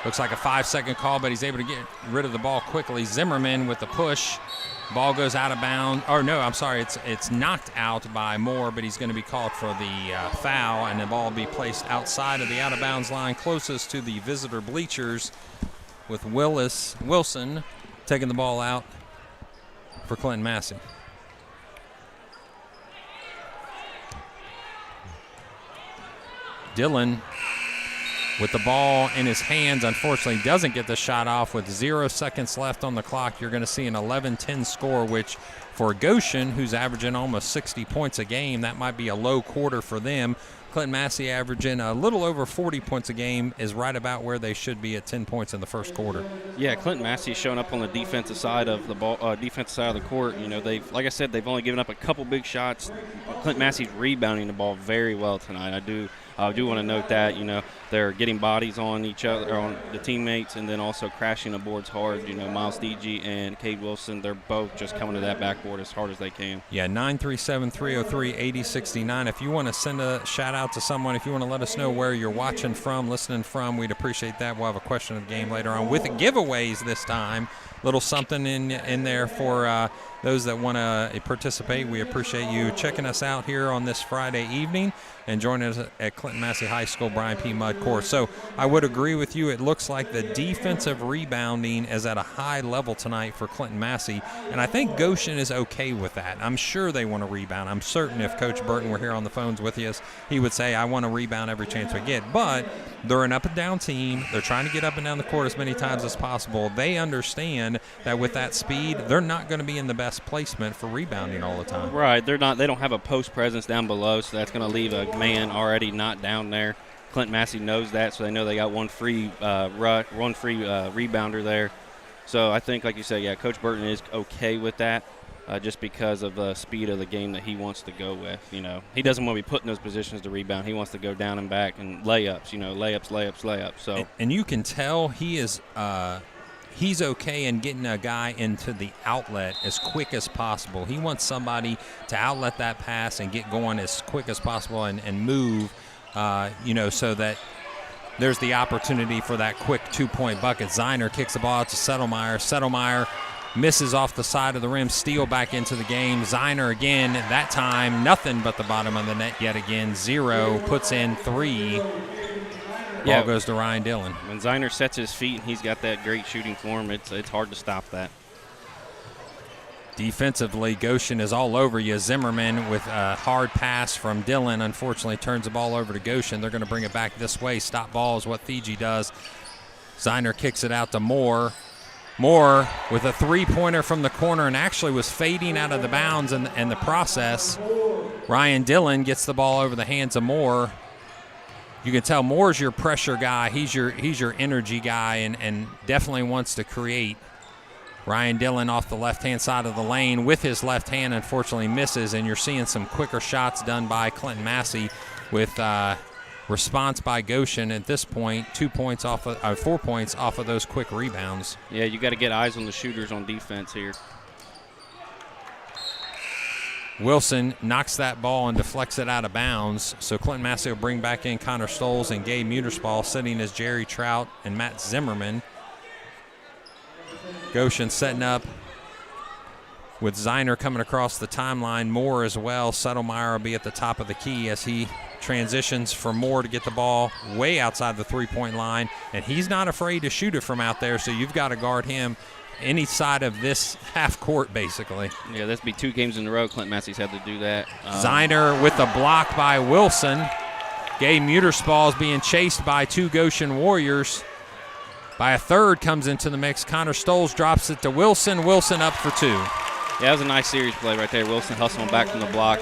Looks like a 5-second call, but he's able to get rid of the ball quickly. Zimmerman with the push. Ball goes out of bounds. Or no, I'm sorry, it's knocked out by Moore, but he's going to be called for the foul, and the ball will be placed outside of the out-of-bounds line closest to the visitor bleachers with Wilson taking the ball out for Clinton-Massie. Dillon with the ball in his hands, unfortunately doesn't get the shot off with 0 seconds left on the clock. You're going to see an 11-10 score, which for Goshen, who's averaging almost 60 points a game, that might be a low quarter for them. Clinton-Massie averaging a little over 40 points a game is right about where they should be at 10 points in the first quarter. Yeah, Clinton-Massie showing up on the defensive side of the ball, defensive side of the court. You know, like I said, they've only given up a couple big shots. Clinton-Massie's rebounding the ball very well tonight. I do want to note that, you know, they're getting bodies on each other, on the teammates, and then also crashing the boards hard. You know, Miles Thiegy and Cade Wilson, they're both just coming to that backboard as hard as they can. Yeah, 937-303-8069. If you want to send a shout-out to someone, if you want to let us know where you're watching from, listening from, we'd appreciate that. We'll have a question of the game later on with giveaways this time. Little something in there for those that want to participate. We appreciate you checking us out here on this Friday evening and joining us at Clinton-Massie High School Brian P. Mudd course. So I would agree with you. It looks like the defensive rebounding is at a high level tonight for Clinton-Massie, and I think Goshen is okay with that. I'm sure they want to rebound. I'm certain if Coach Burton were here on the phones with us, he would say, I want to rebound every chance we get. But they're an up-and-down team. They're trying to get up and down the court as many times as possible. They understand that with that speed, they're not going to be in the best placement for rebounding all the time. Right. They don't have a post presence down below, so that's going to leave a man already not down there. Clinton-Massie knows that, so they know they got one free rebounder there. So I think, like you said, yeah, Coach Burton is okay with that, just because of the speed of the game that he wants to go with. You know, he doesn't want to be put in those positions to rebound. He wants to go down and back and layups. You know, layups. So and you can tell he is. He's okay in getting a guy into the outlet as quick as possible. He wants somebody to outlet that pass and get going as quick as possible and move, so that there's the opportunity for that quick 2-point bucket. Ziner kicks the ball out to Settlemeyer. Settlemeyer misses off the side of the rim. Steele back into the game. Ziner again, that time nothing but the bottom of the net yet again. 0, puts in 3. Ball goes to Ryan Dillon. When Ziner sets his feet and he's got that great shooting form, it's hard to stop that. Defensively, Goshen is all over you. Zimmerman with a hard pass from Dillon, unfortunately turns the ball over to Goshen. They're going to bring it back this way. Stop ball is what Fiji does. Ziner kicks it out to Moore. Moore with a three-pointer from the corner and actually was fading out of the bounds in the process. Ryan Dillon gets the ball over the hands of Moore. You can tell Moore's your pressure guy. He's your energy guy and definitely wants to create. Ryan Dillon off the left-hand side of the lane with his left hand unfortunately misses, and you're seeing some quicker shots done by Clinton-Massie with response by Goshen at this point. 4 points off of those quick rebounds. Yeah, you got to get eyes on the shooters on defense here. Wilson knocks that ball and deflects it out of bounds. So Clinton-Massie will bring back in Connor Stoles and Gabe Muterspaw, sitting as Jerry Trout and Matt Zimmerman. Goshen setting up with Ziner coming across the timeline. Moore as well. Settlemeyer will be at the top of the key as he transitions for Moore to get the ball way outside the three-point line. And he's not afraid to shoot it from out there, so you've got to guard him any side of this half court, basically. Yeah, this be 2 games in a row Clinton-Massie's had to do that. Ziner with a block by Wilson. Gabe Muterspaw is being chased by 2 Goshen Warriors. By a third comes into the mix. Connor Stoles drops it to Wilson. Wilson up for 2. Yeah, that was a nice series play right there. Wilson hustling back from the block.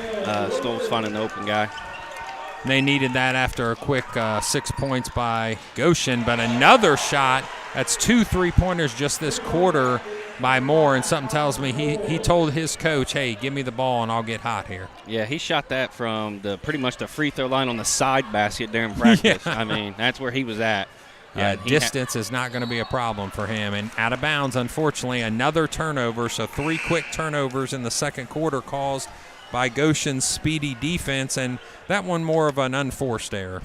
Stoles finding the open guy. They needed that after a quick 6 points by Goshen, but another shot. That's 2 3-pointers just this quarter by Moore, and something tells me he told his coach, hey, give me the ball and I'll get hot here. Yeah, he shot that from pretty much the free throw line on the side basket there in practice. Yeah. I mean, that's where he was at. Yeah, distance is not going to be a problem for him. And out of bounds, unfortunately, another turnover. So 3 quick turnovers in the second quarter caused by Goshen's speedy defense, and that one more of an unforced error.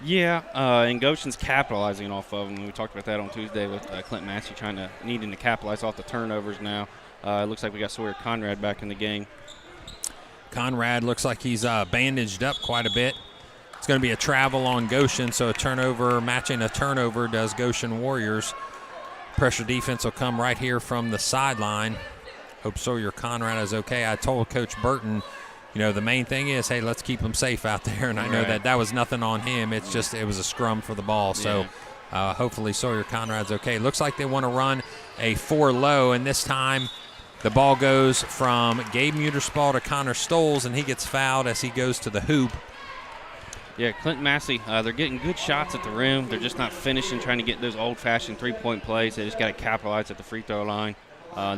Yeah, and Goshen's capitalizing off of them. We talked about that on Tuesday with Clinton-Massie needing to capitalize off the turnovers now. It looks like we got Sawyer Conrad back in the game. Conrad looks like he's bandaged up quite a bit. It's going to be a travel on Goshen, so a turnover matching a turnover does Goshen Warriors. Pressure defense will come right here from the sideline. Hope Sawyer Conrad is okay. I told Coach Burton, the main thing is, hey, let's keep him safe out there. And I know that was nothing on him. It's just it was a scrum for the ball. So hopefully Sawyer Conrad's okay. Looks like they want to run a 4-low, and this time the ball goes from Gabe Muterspaw to Connor Stoles, and he gets fouled as he goes to the hoop. Yeah, Clinton-Massie, they're getting good shots at the rim. They're just not finishing, trying to get those old-fashioned three-point plays. They just got to capitalize at the free throw line.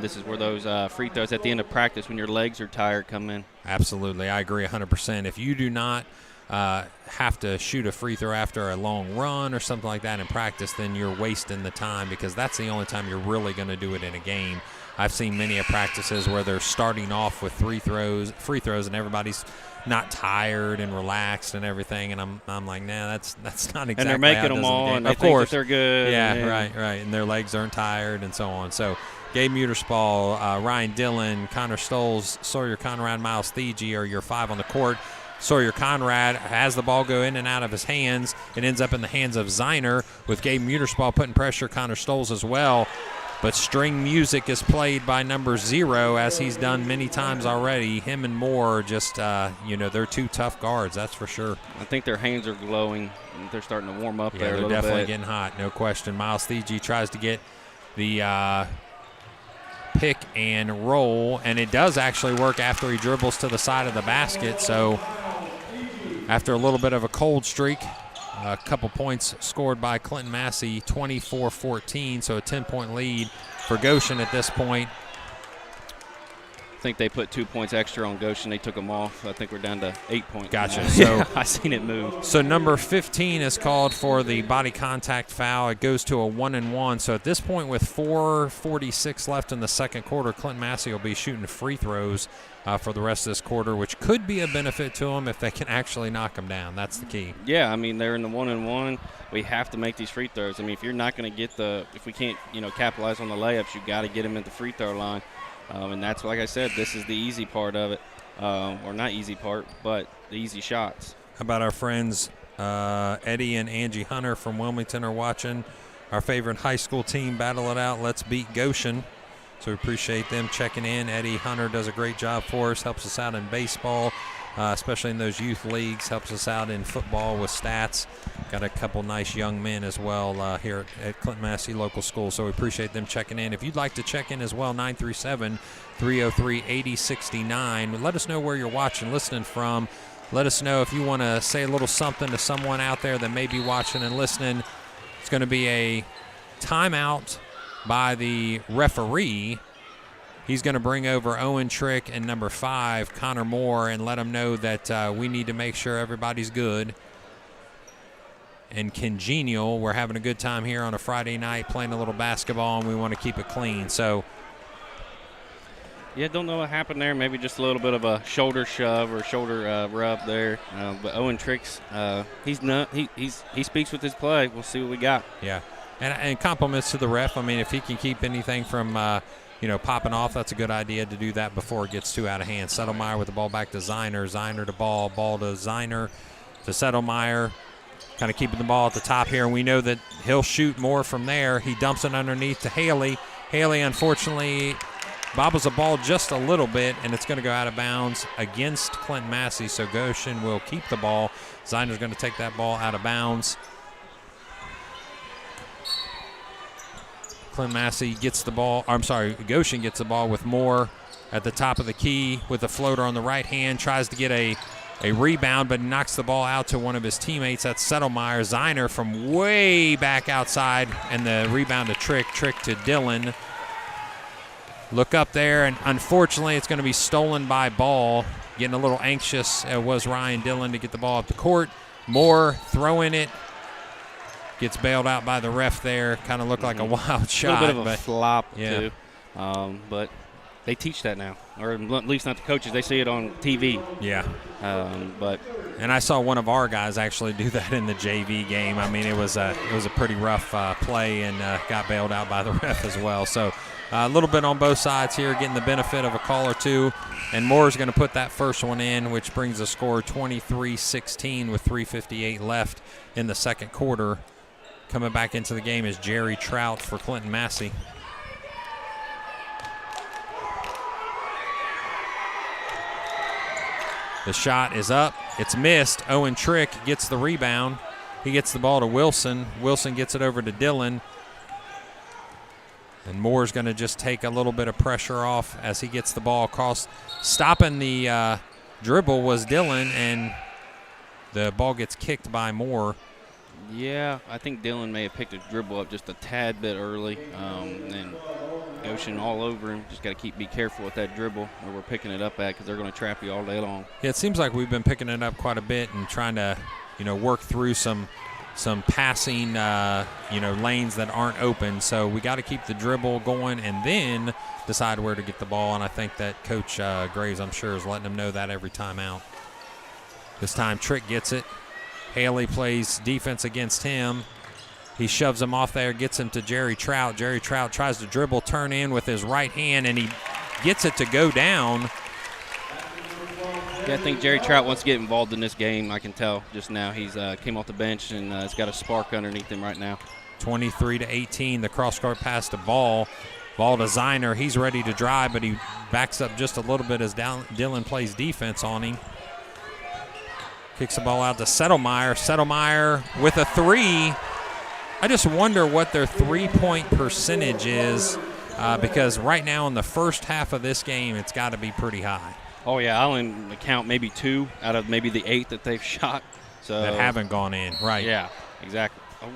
This is where those free throws at the end of practice when your legs are tired come in. Absolutely. I agree 100%. If you do not have to shoot a free throw after a long run or something like that in practice, then you're wasting the time, because that's the only time you're really going to do it in a game. I've seen many of practices where they're starting off with free throws, and everybody's not tired and relaxed and everything, and I'm like, nah, that's not exactly. And they're making them all, and they think that they're good. Yeah, right, and their legs aren't tired and so on. So Gabe Muterspaw, Ryan Dillon, Connor Stoles, Sawyer Conrad, Miles Thiegy are your 5 on the court. Sawyer Conrad has the ball go in and out of his hands. It ends up in the hands of Ziner with Gabe Muterspaw putting pressure, Connor Stoles as well. But string music is played by number 0, as he's done many times already. Him and Moore are just, they're 2 tough guards, that's for sure. I think their hands are glowing. They're starting to warm up there a little bit. They're definitely getting hot, no question. Miles Thiegy tries to get the pick and roll, and it does actually work after he dribbles to the side of the basket. So after a little bit of a cold streak, a couple points scored by Clinton-Massie, 24-14, so a 10-point lead for Goshen at this point. I think they put 2 points extra on Goshen. They took them off. I think we're down to 8 points. Gotcha. Now. So I seen it move. So number 15 is called for the body contact foul. It goes to a 1-and-1. So at this point, with 4:46 left in the second quarter, Clinton-Massie will be shooting free throws for the rest of this quarter, which could be a benefit to them if they can actually knock them down. That's the key. Yeah, I mean, they're in the 1-and-1. We have to make these free throws. I mean, if you're not going to get if we can't, capitalize on the layups, you got to get them at the free throw line. And that's, like I said, this is the easy part of it. Or not easy part, but the easy shots. How about our friends Eddie and Angie Hunter from Wilmington are watching. Our favorite high school team battle it out. Let's beat Goshen. So we appreciate them checking in. Eddie Hunter does a great job for us, helps us out in baseball, especially in those youth leagues, helps us out in football with stats. Got a couple nice young men as well here at Clinton-Massie Local School, so we appreciate them checking in. If you'd like to check in as well, 937-303-8069. Let us know where you're watching, listening from. Let us know if you want to say a little something to someone out there that may be watching and listening. It's going to be a timeout by the referee. He's going to bring over Owen Trick and number 5, Connor Moore, and let them know that we need to make sure everybody's good and congenial. We're having a good time here on a Friday night playing a little basketball, and we want to keep it clean. So, yeah, don't know what happened there. Maybe just a little bit of a shoulder shove or shoulder rub there. But Owen Tricks, he speaks with his play. We'll see what we got. Yeah, and compliments to the ref. I mean, if he can keep anything from popping off, that's a good idea to do that before it gets too out of hand. Settlemeyer with the ball back to Ziner. Ziner to ball to Ziner to Settlemeyer. Kind of keeping the ball at the top here, and we know that he'll shoot more from there. He dumps it underneath to Haley. Haley, unfortunately, bobbles the ball just a little bit, and it's going to go out of bounds against Clinton-Massie, so Goshen will keep the ball. Ziner's going to take that ball out of bounds. Clinton-Massie gets the ball. Goshen gets the ball with Moore at the top of the key with a floater on the right hand. Tries to get a rebound, but knocks the ball out to one of his teammates. That's Settlemeyer. Ziner from way back outside, and the rebound to Trick to Dillon. Look up there, and unfortunately it's going to be stolen by Ball. Getting a little anxious was Ryan Dillon to get the ball up the court. Moore throwing it. Gets bailed out by the ref there. Kind of looked like a wild shot. A little bit of a flop, yeah. too. But they teach that now, or at least not the coaches. They see it on TV. Yeah. And I saw one of our guys actually do that in the JV game. I mean, it was a pretty rough play, and got bailed out by the ref as well. So a little bit on both sides here, getting the benefit of a call or two. And Moore's going to put that first one in, which brings the score 23-16 with 3:58 left in the second quarter. Coming back into the game is Jerry Trout for Clinton-Massie. The shot is up. It's missed. Owen Trick gets the rebound. He gets the ball to Wilson. Wilson gets it over to Dillon. And Moore's going to just take a little bit of pressure off as he gets the ball across. Stopping the dribble was Dillon, and the ball gets kicked by Moore. Yeah, I think Dillon may have picked a dribble up just a tad bit early. And Goshen all over him. Just got to be careful with that dribble where we're picking it up at, because they're going to trap you all day long. Yeah, it seems like we've been picking it up quite a bit and trying to, work through some passing, lanes that aren't open. So we got to keep the dribble going and then decide where to get the ball. And I think that Coach Graves, I'm sure, is letting them know that every time out. This time Trick gets it. Haley plays defense against him. He shoves him off there, gets him to Jerry Trout. Jerry Trout tries to dribble, turn in with his right hand, and he gets it to go down. Yeah, I think Jerry Trout wants to get involved in this game. I can tell just now. He's came off the bench, and he's got a spark underneath him right now. 23-18, the cross-court pass to Ball. Ball to Ziner. He's ready to drive, but he backs up just a little bit as Dillon plays defense on him. Kicks the ball out to Settlemeyer. Settlemeyer with a three. I just wonder what their three-point percentage is, because right now in the first half of this game, it's got to be pretty high. Oh, yeah, I'll only count maybe 2 out of maybe the 8 that they've shot. So that haven't gone in, right. Yeah, exactly. Oh.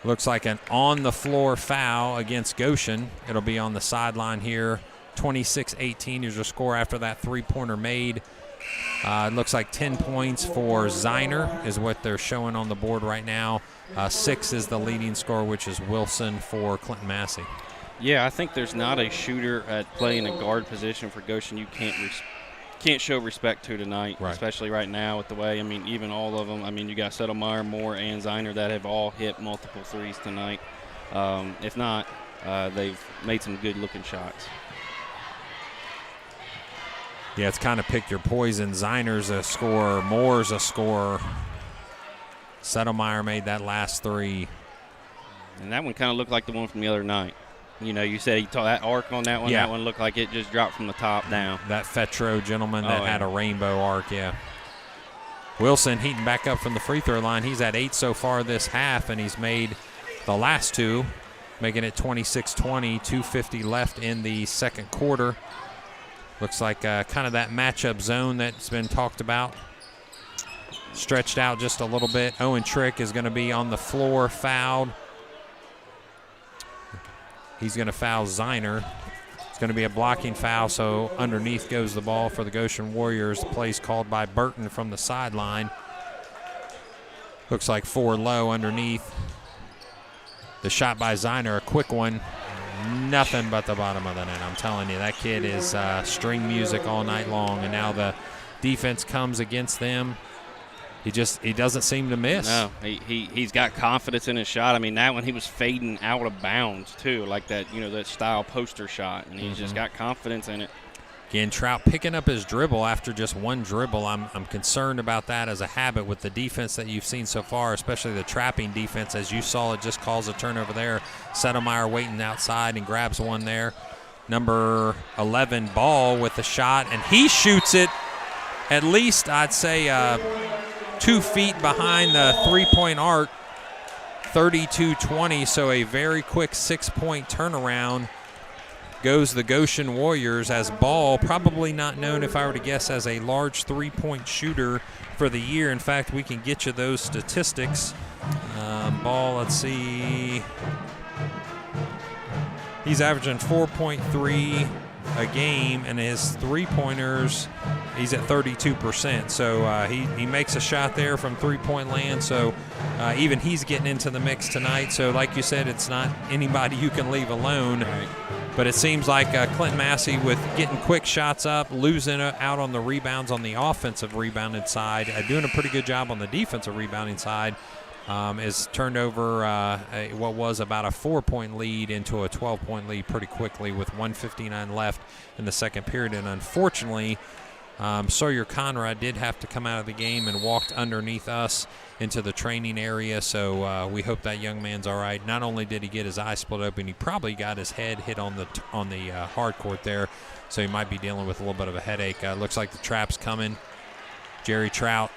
Looks like an on-the-floor foul against Goshen. It'll be on the sideline here 26-18 is your score after that three-pointer made. It looks like 10 points for Ziner is what they're showing on the board right now. 6 is the leading scorer, which is Wilson for Clinton-Massie. Yeah, I think there's not a shooter at playing a guard position for Goshen you can't show respect to tonight, right, especially right now with the way, I mean, even all of them. I mean, you got Settlemeyer, Moore, and Ziner that have all hit multiple threes tonight. If not, they've made some good-looking shots. Yeah, it's kind of pick your poison. Ziner's a scorer. Moore's a scorer. Settlemeyer made that last 3. And that one kind of looked like the one from the other night. You know, you said he taught that arc on that one. Yeah. That one looked like it just dropped from the top down. That Fetro gentleman that had a rainbow arc, yeah. Wilson heating back up from the free throw line. He's at 8 so far this half, and he's made the last 2, making it 26-20, 2:50 left in the second quarter. Looks like kind of that matchup zone that's been talked about. Stretched out just a little bit. Owen Trick is going to be on the floor, fouled. He's going to foul Ziner. It's going to be a blocking foul, so underneath goes the ball for the Goshen Warriors. The play's called by Burton from the sideline. Looks like 4 low underneath. The shot by Ziner, a quick one. Nothing but the bottom of the net. I'm telling you, that kid is string music all night long, and now the defense comes against them. He doesn't seem to miss. No, he's got confidence in his shot. I mean, that one he was fading out of bounds too, like that, you know, that style poster shot, and he's just got confidence in it. Again, Trout picking up his dribble after just one dribble. I'm concerned about that as a habit with the defense that you've seen so far, especially the trapping defense. As you saw, it just calls a turnover there. Settlemeyer waiting outside and grabs one there. Number 11, Ball with the shot, and he shoots it at least, I'd say, 2 feet behind the three-point arc, 32-20, so a very quick 6-point turnaround goes the Goshen Warriors, as Ball, probably not known, if I were to guess, as a large three-point shooter for the year. In fact, we can get you those statistics. Ball, let's see. He's averaging 4.3 a game, and his three-pointers, he's at 32%. So he makes a shot there from three-point land. So even he's getting into the mix tonight. So like you said, it's not anybody you can leave alone. Right. But it seems like Clinton-Massie, with getting quick shots up, losing out on the rebounds on the offensive rebounded side, doing a pretty good job on the defensive rebounding side, is turned over what was about a 4-point lead into a 12-point lead pretty quickly with 1:59 left in the second period. And unfortunately, Sawyer Conrad did have to come out of the game and walked underneath us into the training area, so we hope that young man's all right. Not only did he get his eye split open, he probably got his head hit on the hard court there, so he might be dealing with a little bit of a headache. Looks like the trap's coming. Jerry Trout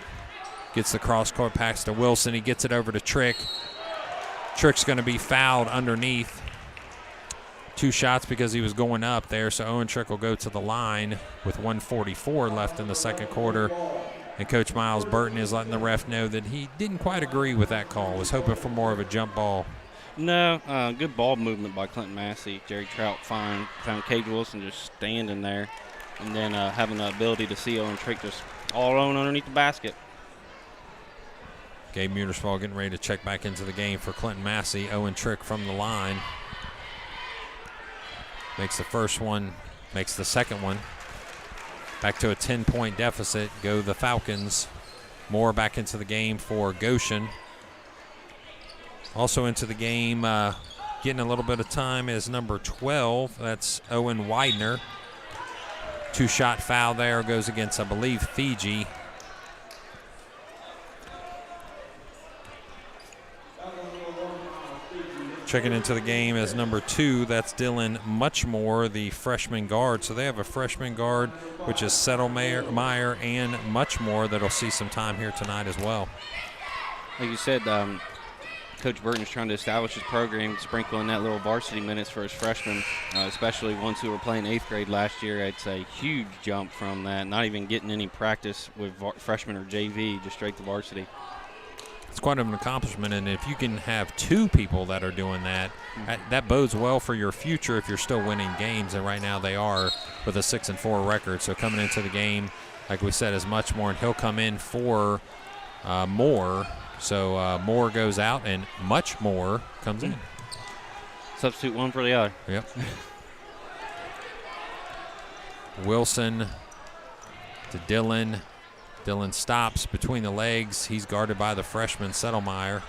gets the cross-court pass to Wilson. He gets it over to Trick. Trick's going to be fouled underneath. 2 shots because he was going up there, so Owen Trick will go to the line with 1:44 left in the second quarter. And Coach Miles Burton is letting the ref know that he didn't quite agree with that call, was hoping for more of a jump ball. No, good ball movement by Clinton-Massie. Jerry Trout found Cade Wilson just standing there, and then having the ability to see Owen Trick just all alone underneath the basket. Gabe Mutersfall getting ready to check back into the game for Clinton-Massie. Owen Trick from the line. Makes the first one, makes the second one. Back to a 10-point deficit go the Falcons. Moore back into the game for Goshen. Also into the game, getting a little bit of time, is number 12. That's Owen Widener. 2-shot foul there, goes against, I believe, Fiji. Checking into the game as number 2, that's Dylan Muchmore, the freshman guard. So they have a freshman guard, which is Settlemeyer and Muchmore, that'll see some time here tonight as well. Like you said, Coach Burton's trying to establish his program, sprinkling that little varsity minutes for his freshmen, especially ones who were playing 8th grade last year. It's a huge jump from that, not even getting any practice with freshmen or JV, just straight to varsity. It's quite an accomplishment, and if you can have two people that are doing that, that bodes well for your future if you're still winning games, and right now they are with a 6-4 record. So coming into the game, like we said, is much more, and he'll come in for more. So more goes out, and much more comes in. Substitute one for the other. Yep. Wilson to Dillon. Dillon stops between the legs. He's guarded by the freshman Settlemeyer.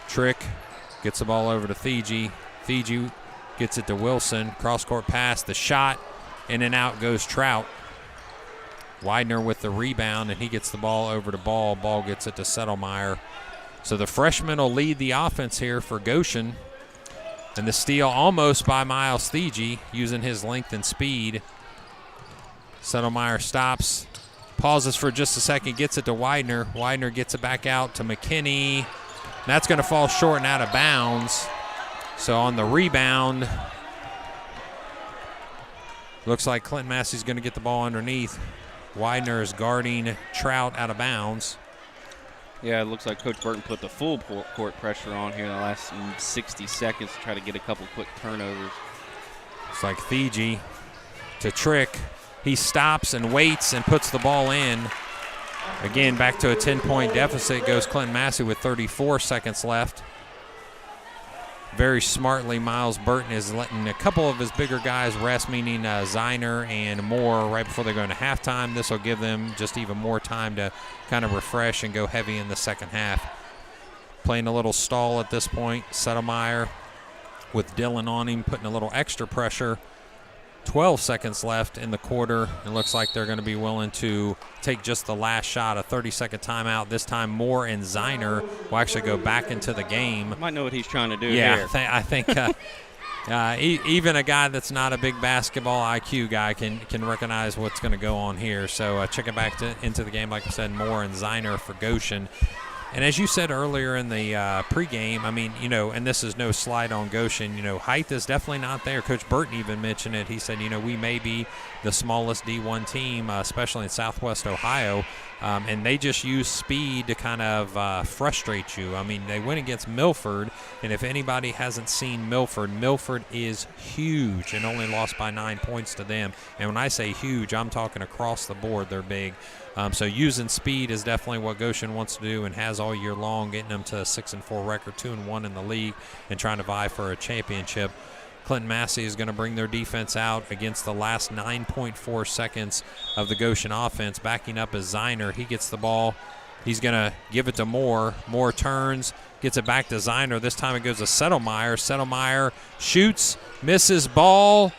Trick gets the ball over to Fiji. Fiji gets it to Wilson. Cross-court pass, the shot, in and out goes Trout. Widener with the rebound, and he gets the ball over to Ball. Ball gets it to Settlemeyer. So the freshman will lead the offense here for Goshen. And the steal almost by Miles Fiji using his length and speed. Settlemeyer stops, pauses for just a second, gets it to Widener. Widener gets it back out to McKinney. That's going to fall short and out of bounds. So on the rebound, looks like Clinton-Massie's going to get the ball underneath. Widener is guarding Trout out of bounds. Yeah, it looks like Coach Burton put the full court pressure on here in the last 60 seconds to try to get a couple quick turnovers. It's like Fiji to Trick. He stops and waits and puts the ball in. Again, back to a 10-point deficit goes Clinton-Massie with 34 seconds left. Very smartly, Miles Burton is letting a couple of his bigger guys rest, meaning Ziner and Moore, right before they're going to halftime. This will give them just even more time to kind of refresh and go heavy in the second half. Playing a little stall at this point. Settlemeyer with Dillon on him, putting a little extra pressure. 12 seconds left in the quarter. It looks like they're going to be willing to take just the last shot, a 30-second timeout. This time Moore and Ziner will actually go back into the game. Might know what he's trying to do here. I think even a guy that's not a big basketball IQ guy can recognize what's going to go on here. So checking back into the game, like I said, Moore and Ziner for Goshen. And as you said earlier in the pregame, I mean, and this is no slight on Goshen, height is definitely not there. Coach Burton even mentioned it. He said, we may be the smallest D1 team, especially in Southwest Ohio, and they just use speed to kind of frustrate you. I mean, they went against Milford, and if anybody hasn't seen Milford, Milford is huge and only lost by 9 points to them. And when I say huge, I'm talking across the board. They're big. So using speed is definitely what Goshen wants to do and has all year long, getting them to a 6-4 record, 2-1 in the league, and trying to vie for a championship. Clinton-Massie is going to bring their defense out against the last 9.4 seconds of the Goshen offense. Backing up is Ziner. He gets the ball. He's going to give it to Moore. Moore turns, gets it back to Ziner. This time it goes to Settlemeyer. Settlemeyer shoots, misses, ball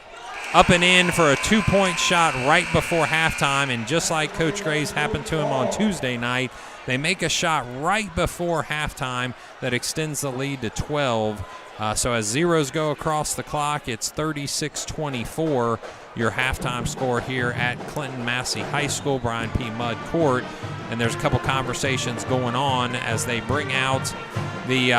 up and in for a 2-point shot right before halftime. And just like Coach Gray's happened to him on Tuesday night, they make a shot right before halftime that extends the lead to 12. So as zeros go across the clock, it's 36-24, your halftime score here at Clinton-Massie High School, Brian P. Mudd Court. And there's a couple conversations going on as they bring out the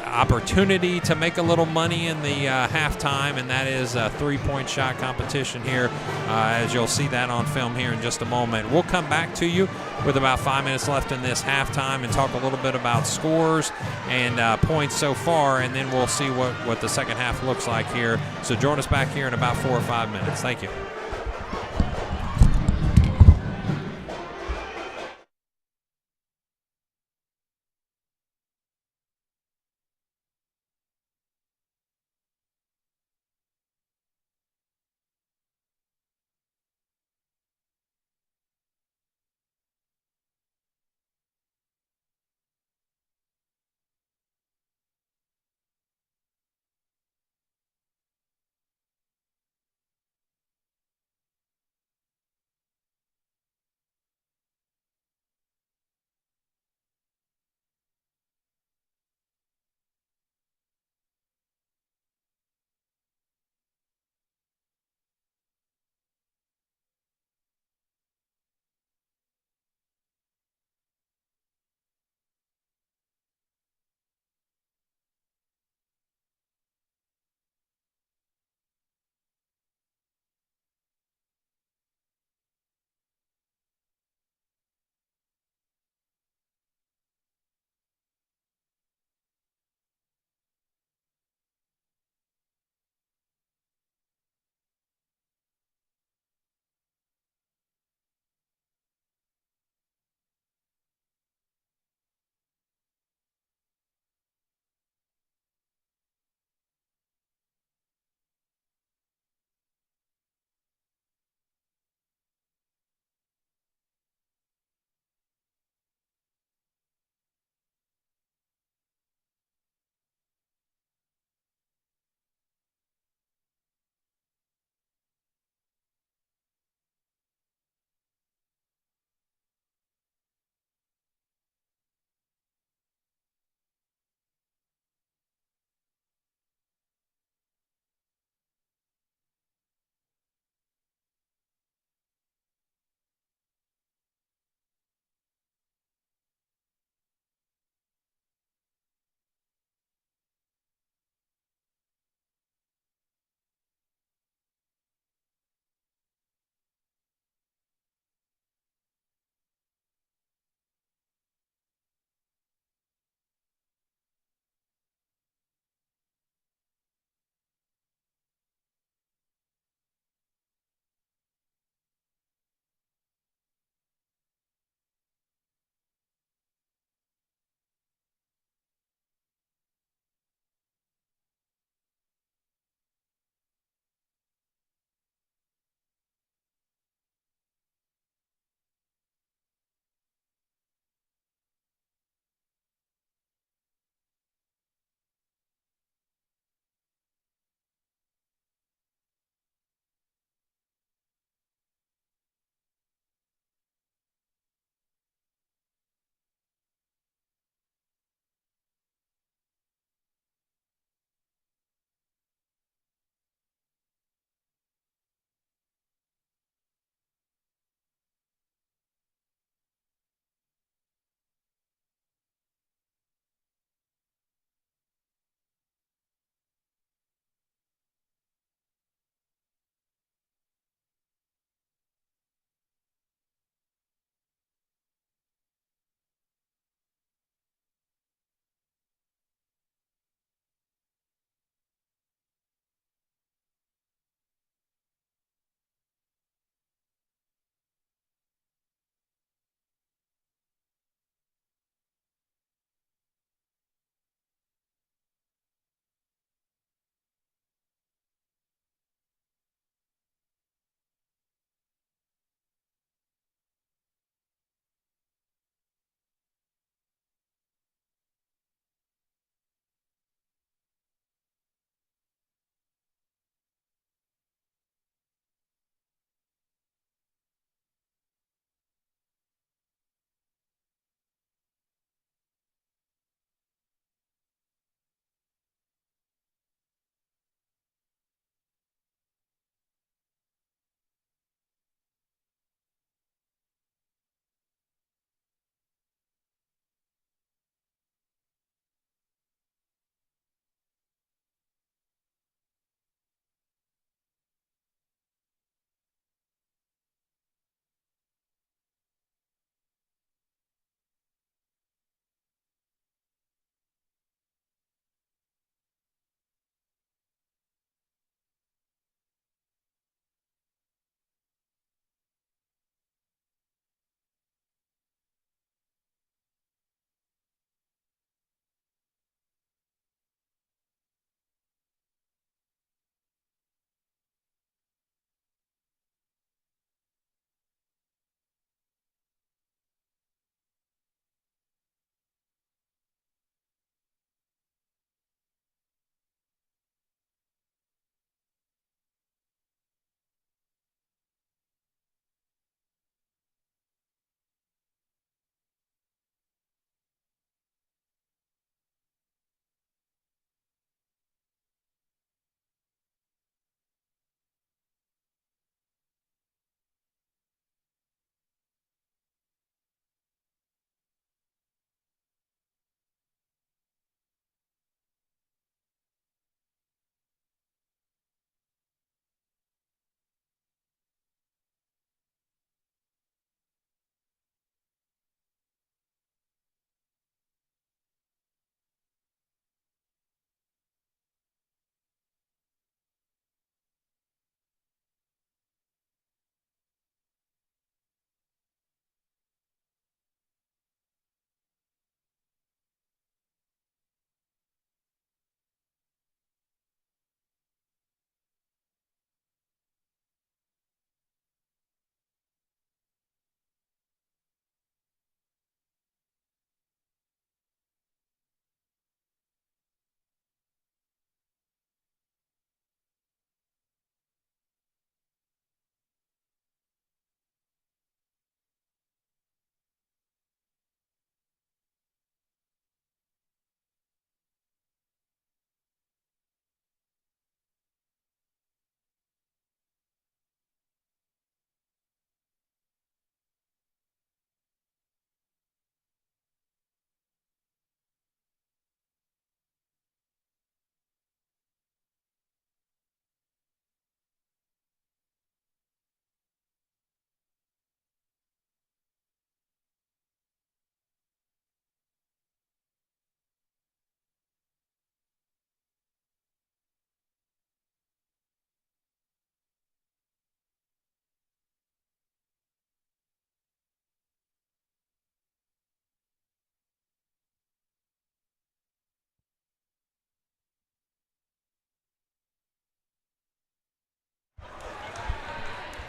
opportunity to make a little money in the halftime, and that is a 3-point shot competition here, as you'll see that on film here in just a moment. We'll come back to you with about 5 minutes left in this halftime and talk a little bit about scores and points so far, and then we'll see what the second half looks like here. So join us back here in about 4 or 5 minutes. Thank you.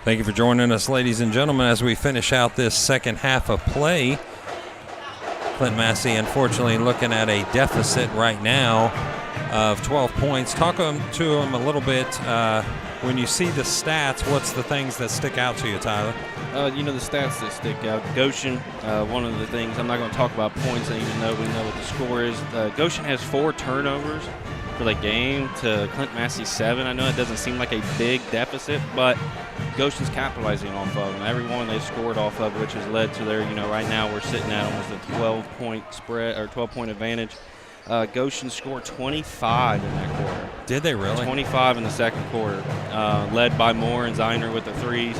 Thank you for joining us, ladies and gentlemen, as we finish out this second half of play. Clinton-Massie, unfortunately, looking at a deficit right now of 12 points. Talk to him a little bit. When you see the stats, what's the things that stick out to you, Tyler? The stats that stick out. Goshen, one of the things, I'm not going to talk about points even though we know what the score is. Goshen has 4 turnovers for the game to Clinton-Massie 7. I know it doesn't seem like a big deficit, but Goshen's capitalizing off of them. Every one they scored off of, which has led to their, right now we're sitting at almost a 12-point spread or 12-point advantage. Goshen scored 25 in that quarter. Did they really? 25 in the second quarter, led by Moore and Ziner with the threes.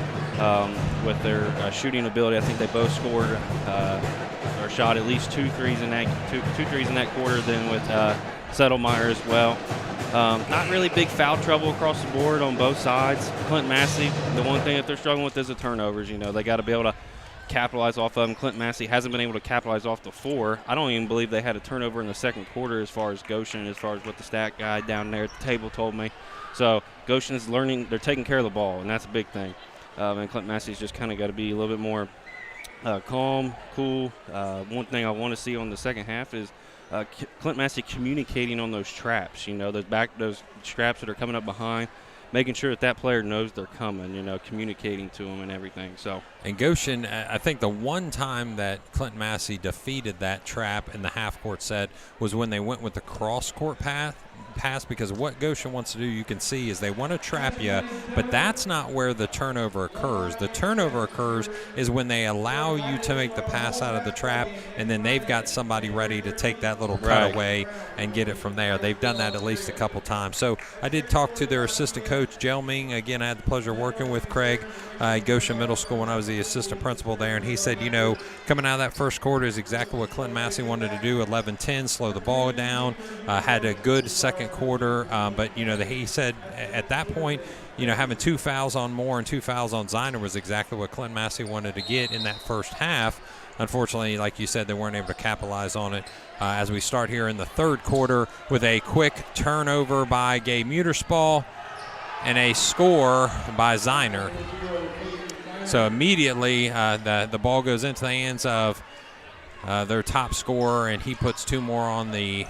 With their shooting ability, I think they both scored or shot at least 2 threes in that quarter. Then with Settlemeyer as well. Not really big foul trouble across the board on both sides. Clinton-Massie, the one thing that they're struggling with is the turnovers. They got to be able to capitalize off of them. Clinton-Massie hasn't been able to capitalize off the 4. I don't even believe they had a turnover in the second quarter as far as Goshen, as far as what the stat guy down there at the table told me. So Goshen is learning. They're taking care of the ball, and that's a big thing. And Clinton-Massie's just kind of got to be a little bit more calm, cool. One thing I want to see on the second half is Clinton-Massie communicating on those traps, those traps that are coming up behind, making sure that player knows they're coming, communicating to them and everything. So. And Goshen, I think the one time that Clinton-Massie defeated that trap in the half-court set was when they went with the cross-court pass, because what Goshen wants to do, you can see, is they want to trap you, but that's not where the turnover occurs. The turnover occurs is when they allow you to make the pass out of the trap, and then they've got somebody ready to take that little cutaway and get it from there. They've done that at least a couple times. So I did talk to their assistant coach, Jelming. Again, I had the pleasure of working with Craig at Goshen Middle School when I was the assistant principal there, and he said, coming out of that first quarter is exactly what Clinton-Massie wanted to do, 11-10, slow the ball down, had a good second quarter, but he said at that point, having 2 fouls on Moore and 2 fouls on Ziner was exactly what Clinton-Massie wanted to get in that first half. Unfortunately, like you said, they weren't able to capitalize on it as we start here in the third quarter with a quick turnover by Gabe Muterspaw and a score by Ziner. So immediately the ball goes into the hands of their top scorer, and he puts 2 more on the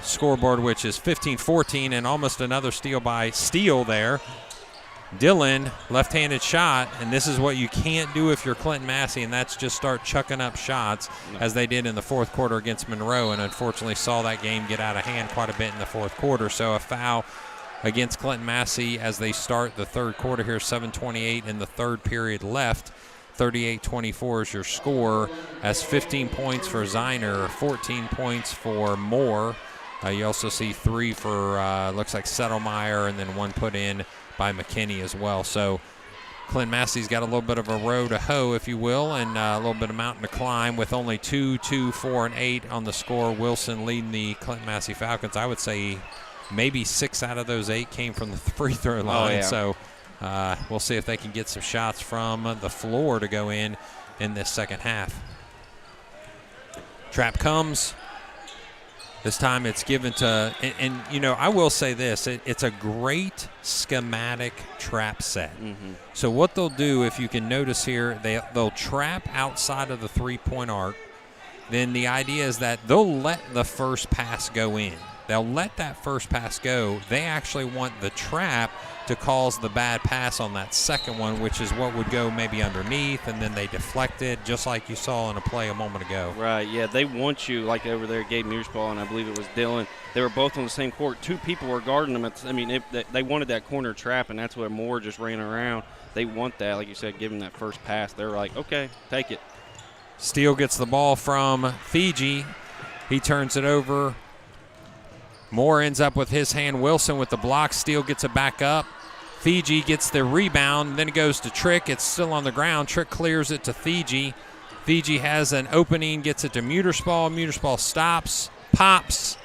scoreboard, which is 15-14, and almost another steal there. Dylan, left-handed shot, and this is what you can't do if you're Clinton-Massie, and that's just start chucking up shots as they did in the fourth quarter against Monroe, and unfortunately saw that game get out of hand quite a bit in the fourth quarter. So a foul against Clinton-Massie as they start the third quarter here, 7:28 in the third period left. 38-24 is your score, as 15 points for Ziner, 14 points for Moore. You also see 3 for, looks like Settlemeyer, and then 1 put in by McKinney as well. So Clinton-Massie's got a little bit of a row to hoe, if you will, and a little bit of mountain to climb with only 2, 2, 4, and 8 on the score. Wilson leading the Clinton-Massie Falcons. I would say maybe 6 out of those 8 came from the free throw line. Oh, yeah. So we'll see if they can get some shots from the floor to go in this second half. Trap comes. This time it's given to, and I will say this, it's a great schematic trap set. Mm-hmm. So what they'll do, if you can notice here, they'll trap outside of the three-point arc. Then the idea is that they'll let the first pass go in. They'll let that first pass go. They actually want the trap to cause the bad pass on that second one, which is what would go maybe underneath, and then they deflect it, just like you saw in a play a moment ago. Right, yeah, they want you, like over there, Gabe Muterspaw, and I believe it was Dylan. They were both on the same court. 2 people were guarding them. They wanted that corner trap, and that's where Moore just ran around. They want that, like you said, give them that first pass. They're like, okay, take it. Steele gets the ball from Fiji. He turns it over. Moore ends up with his hand. Wilson with the block. Steele gets it back up. Fiji gets the rebound. Then it goes to Trick. It's still on the ground. Trick clears it to Fiji. Fiji has an opening, gets it to Muterspaw. Muterspaw stops, pops,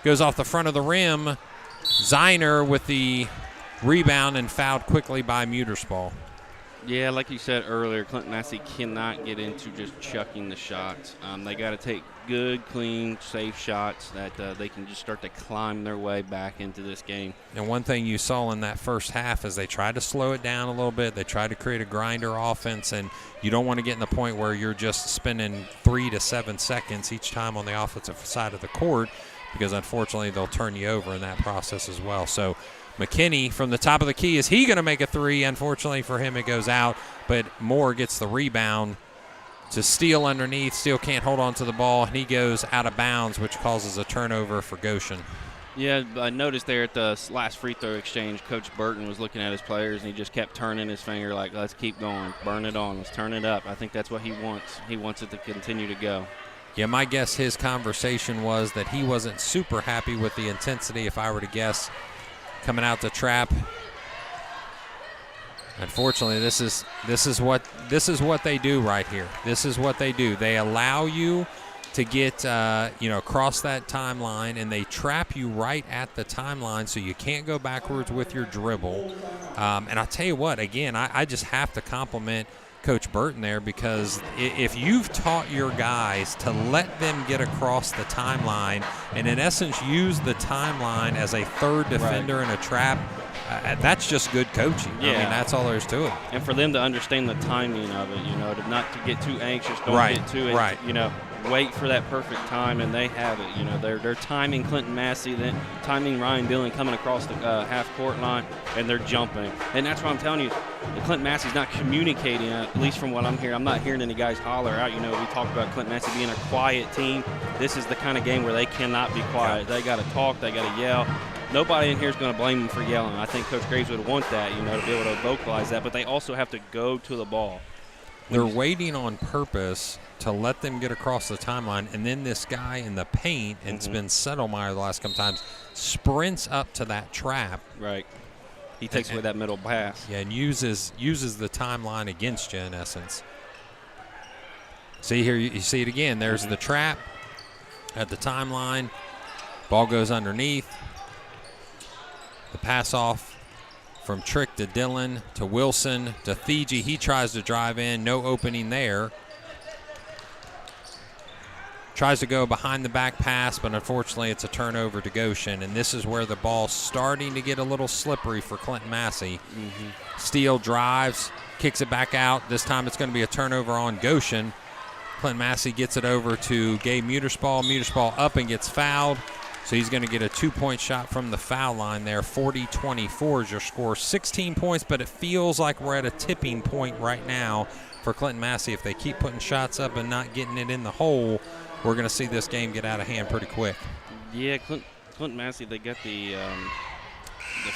goes off the front of the rim. Ziner with the rebound and fouled quickly by Muterspaw. Yeah, like you said earlier, Clinton-Massie cannot get into just chucking the shots. They got to take good, clean, safe shots that they can just start to climb their way back into this game. And one thing you saw in that first half is they tried to slow it down a little bit. They tried to create a grinder offense, and you don't want to get in the point where you're just spending 3 to 7 seconds each time on the offensive side of the court, because unfortunately they'll turn you over in that process as well. So McKinney from the top of the key, is he going to make a three? Unfortunately for him, it goes out, but Moore gets the rebound to Steele underneath. Steele can't hold on to the ball, and he goes out of bounds, which causes a turnover for Goshen. Yeah, I noticed there at the last free throw exchange, Coach Burton was looking at his players, and he just kept turning his finger like, let's keep going, burn it on, let's turn it up. I think that's what he wants. He wants it to continue to go. Yeah, my guess his conversation was that he wasn't super happy with the intensity, if I were to guess, coming out the trap. Unfortunately, this is what they do right here. This is what they do. They allow you to get across that timeline, and they trap you right at the timeline, so you can't go backwards with your dribble. And I'll tell you what, again, I just have to compliment Coach Burton there, because if you've taught your guys to let them get across the timeline and in essence use the timeline as a third defender in a trap, that's just good coaching. Yeah. I mean, that's all there is to it. And for them to understand the timing of it, to not to get too anxious, don't get too, wait for that perfect time, and they have it. They're timing Clinton-Massie, then timing Ryan Dillon coming across the half-court line, and they're jumping. And that's what I'm telling you. Clinton-Massie's not communicating, at least from what I'm hearing. I'm not hearing any guys holler out. We talked about Clinton-Massie being a quiet team. This is the kind of game where they cannot be quiet. They got to talk. They got to yell. Nobody in here is going to blame them for yelling. I think Coach Graves would want that, to be able to vocalize that. But they also have to go to the ball. They're waiting on purpose to let them get across the timeline, and then this guy in the paint, and it's been Settlemeyer the last couple times, sprints up to that trap. Right. He takes away that middle pass. Yeah, and uses the timeline against you in essence. See here, you see it again. There's the trap at the timeline. Ball goes underneath. The pass off from Trick to Dillon to Wilson to Thiegy. He tries to drive in. No opening there. Tries to go behind the back pass, but unfortunately it's a turnover to Goshen. And this is where the ball's starting to get a little slippery for Clinton-Massie. Steele drives, kicks it back out. This time it's going to be a turnover on Goshen. Clinton-Massie gets it over to Gabe Muterspaw. Muterspaw up and gets fouled. So he's going to get a 2-point shot from the foul line there. 40-24 is your score. 16 points, but it feels like we're at a tipping point right now for Clinton-Massie. If they keep putting shots up and not getting it in the hole, we're going to see this game get out of hand pretty quick. Yeah, Clinton-Massie, they got the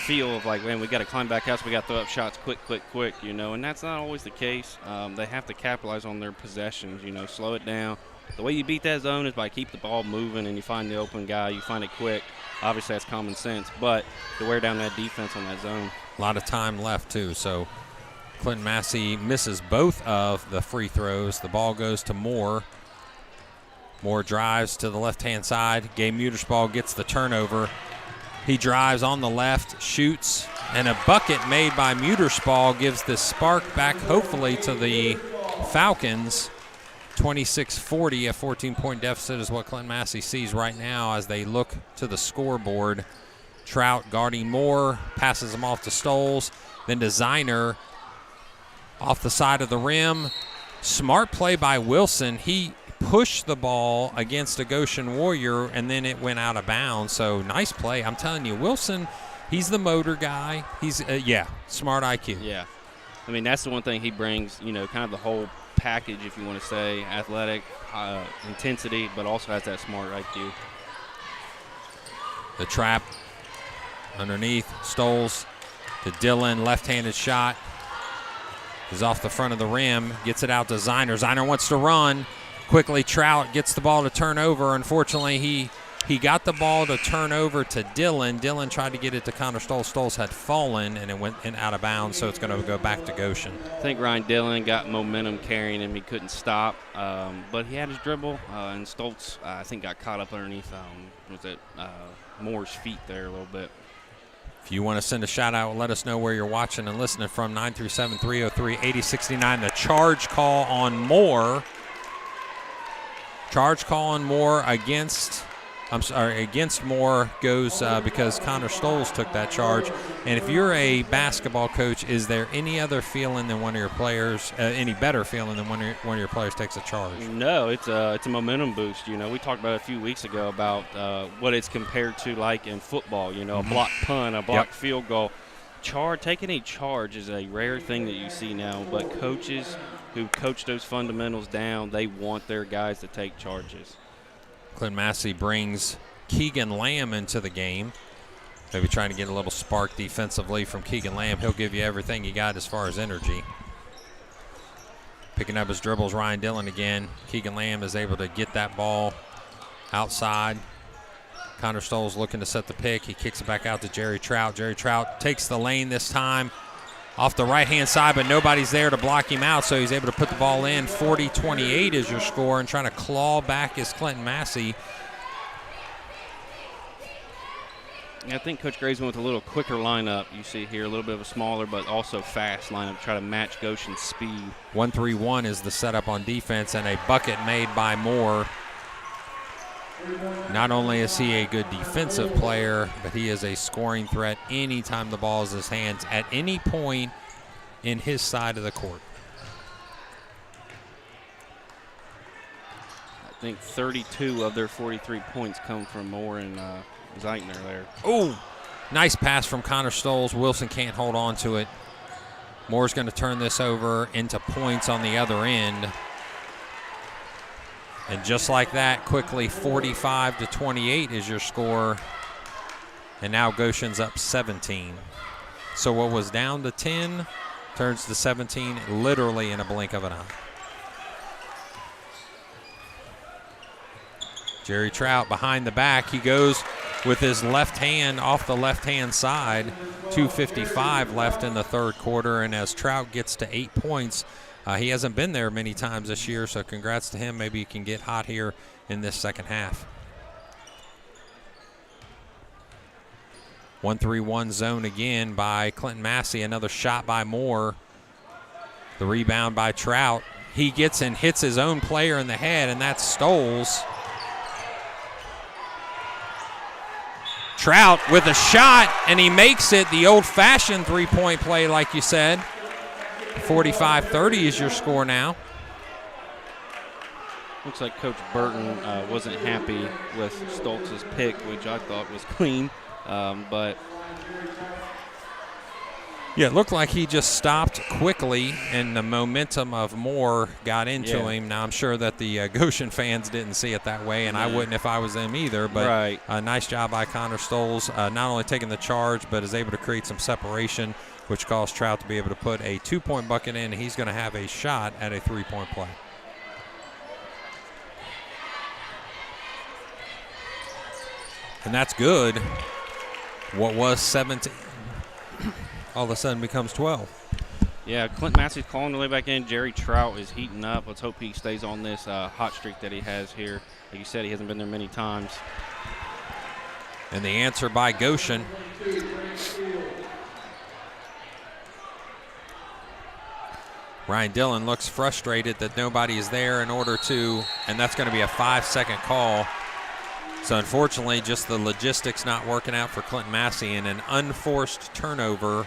feel of like, man, we got to climb back out, so we got to throw up shots quick, and that's not always the case. They have to capitalize on their possessions, slow it down. The way you beat that zone is by keep the ball moving, and you find the open guy, you find it quick. Obviously, that's common sense, but to wear down that defense on that zone. A lot of time left, too, so Clinton-Massie misses both of the free throws. The ball goes to Moore. Moore drives to the left-hand side. Gabe Muterspaw gets the turnover. He drives on the left, shoots, and a bucket made by Muterspaw gives the spark back, hopefully, to the Falcons. 26-40, a 14-point deficit is what Clinton-Massie sees right now as they look to the scoreboard. Trout guarding Moore, passes him off to Stoles, then to Ziner off the side of the rim. Smart play by Wilson. He pushed the ball against a Goshen Warrior, and then it went out of bounds. So nice play. I'm telling you, Wilson, he's the motor guy. He's, smart IQ. Yeah. I mean, that's the one thing he brings, kind of the whole package, if you want to say, athletic, intensity, but also has that smart IQ. The trap underneath, Stoles to Dillon, left-handed shot. Is off the front of the rim, gets it out to Ziner. Ziner wants to run. Quickly, Trout gets the ball to turn over. Unfortunately, he got the ball to turn over to Dillon. Dillon tried to get it to Connor Stoles. Stoles had fallen, and it went out of bounds, so it's going to go back to Goshen. I think Ryan Dillon got momentum carrying him. He couldn't stop, but he had his dribble, and Stoltz, I think, got caught up underneath Moore's feet there a little bit. If you want to send a shout-out, let us know where you're watching and listening from. 937-303-8069. The charge call on Moore. Charge call on Moore against Moore goes because Connor Stoles took that charge. And if you're a basketball coach, is there any other feeling than one of your players, any better feeling than one of your players takes a charge? No, it's a momentum boost. You know, we talked about it a few weeks ago about what it's compared to like in football. You know, a blocked punt, a blocked field goal. Taking a charge is a rare thing that you see now, but coaches who coach those fundamentals down, they want their guys to take charges. Clinton-Massie brings Keegan Lamb into the game. Maybe trying to get a little spark defensively from Keegan Lamb. He'll give you everything you got as far as energy. Picking up his dribbles, Ryan Dillon again. Keegan Lamb is able to get that ball outside. Connor Stoles looking to set the pick. He kicks it back out to Jerry Trout. Jerry Trout takes the lane this time off the right-hand side, but nobody's there to block him out, so he's able to put the ball in. 40-28 is your score, and trying to claw back is Clinton-Massie. Yeah, I think Coach Graves went with a little quicker lineup. You see here a little bit of a smaller but also fast lineup to try to match Goshen's speed. 1-3-1 is the setup on defense, and a bucket made by Moore. Not only is he a good defensive player, but he is a scoring threat anytime the ball is in his hands at any point in his side of the court. I think 32 of their 43 points come from Moore and Zeitner there. Oh, nice pass from Connor Stoles. Wilson can't hold on to it. Moore's going to turn this over into points on the other end. And just like that, quickly 45-28 is your score. And now Goshen's up 17. So what was down to 10 turns to 17 literally in a blink of an eye. Jerry Trout behind the back. He goes with his left hand off the left-hand side. 2:55 left in the third quarter. And as Trout gets to 8 points, he hasn't been there many times this year, so congrats to him. Maybe he can get hot here in this second half. 1-3-1 zone again by Clinton-Massie. Another shot by Moore. The rebound by Trout. He gets and hits his own player in the head, and that's Stoles. Trout with a shot, and he makes it the old-fashioned three-point play, like you said. 45-30 is your score now. Looks like Coach Burton wasn't happy with Stoltz's pick, which I thought was clean. But yeah, it looked like he just stopped quickly, and the momentum of Moore got into him. Now, I'm sure that the Goshen fans didn't see it that way, and I wouldn't if I was them either. But nice job by Connor Stoles, not only taking the charge, but is able to create some separation, which caused Trout to be able to put a 2-point bucket in. He's going to have a shot at a 3-point play. And that's good. What was 17 all of a sudden becomes 12. Yeah, Clinton-Massie's calling the way back in. Jerry Trout is heating up. Let's hope he stays on this hot streak that he has here. Like you said, he hasn't been there many times. And the answer by Goshen. Ryan Dillon looks frustrated that nobody is there in order to, and that's going to be a 5-second call. So unfortunately, just the logistics not working out for Clinton-Massie, and an unforced turnover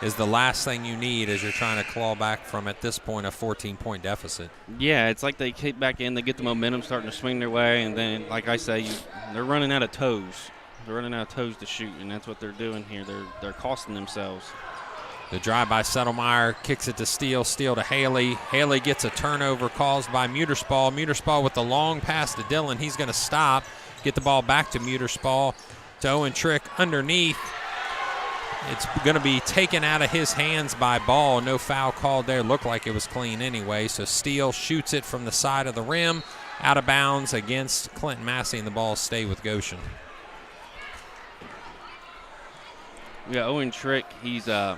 is the last thing you need as you're trying to claw back from, at this point, a 14-point deficit. Yeah, it's like they kick back in, they get the momentum starting to swing their way, and then, like I say, they're running out of toes. They're running out of toes to shoot, and that's what they're doing here. They're costing themselves. The drive by Settlemeyer, kicks it to Steele. Steele to Haley. Haley gets a turnover caused by Muterspall. Muterspall with the long pass to Dillon. He's going to stop, get the ball back to Muterspall, to Owen Trick underneath. It's going to be taken out of his hands by Ball. No foul called there. Looked like it was clean anyway. So Steele shoots it from the side of the rim, out of bounds against Clinton-Massie, and the ball stay with Goshen. Yeah, Owen Trick, he's got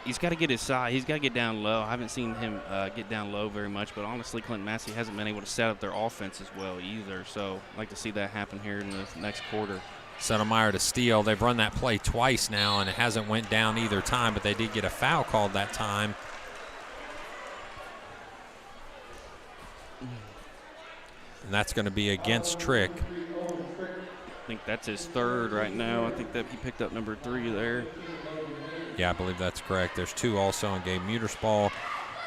to get his side. He's got to get down low. I haven't seen him get down low very much, but honestly, Clinton-Massie hasn't been able to set up their offense as well either. So I'd like to see that happen here in the next quarter. Settlemeyer to Steele. They've run that play twice now, and it hasn't went down either time, but they did get a foul called that time. and that's going to be against Trick. I think that's his third right now. I think that he picked up number 3 there. Yeah, I believe that's correct. There's 2 also on Gabe Muterspaw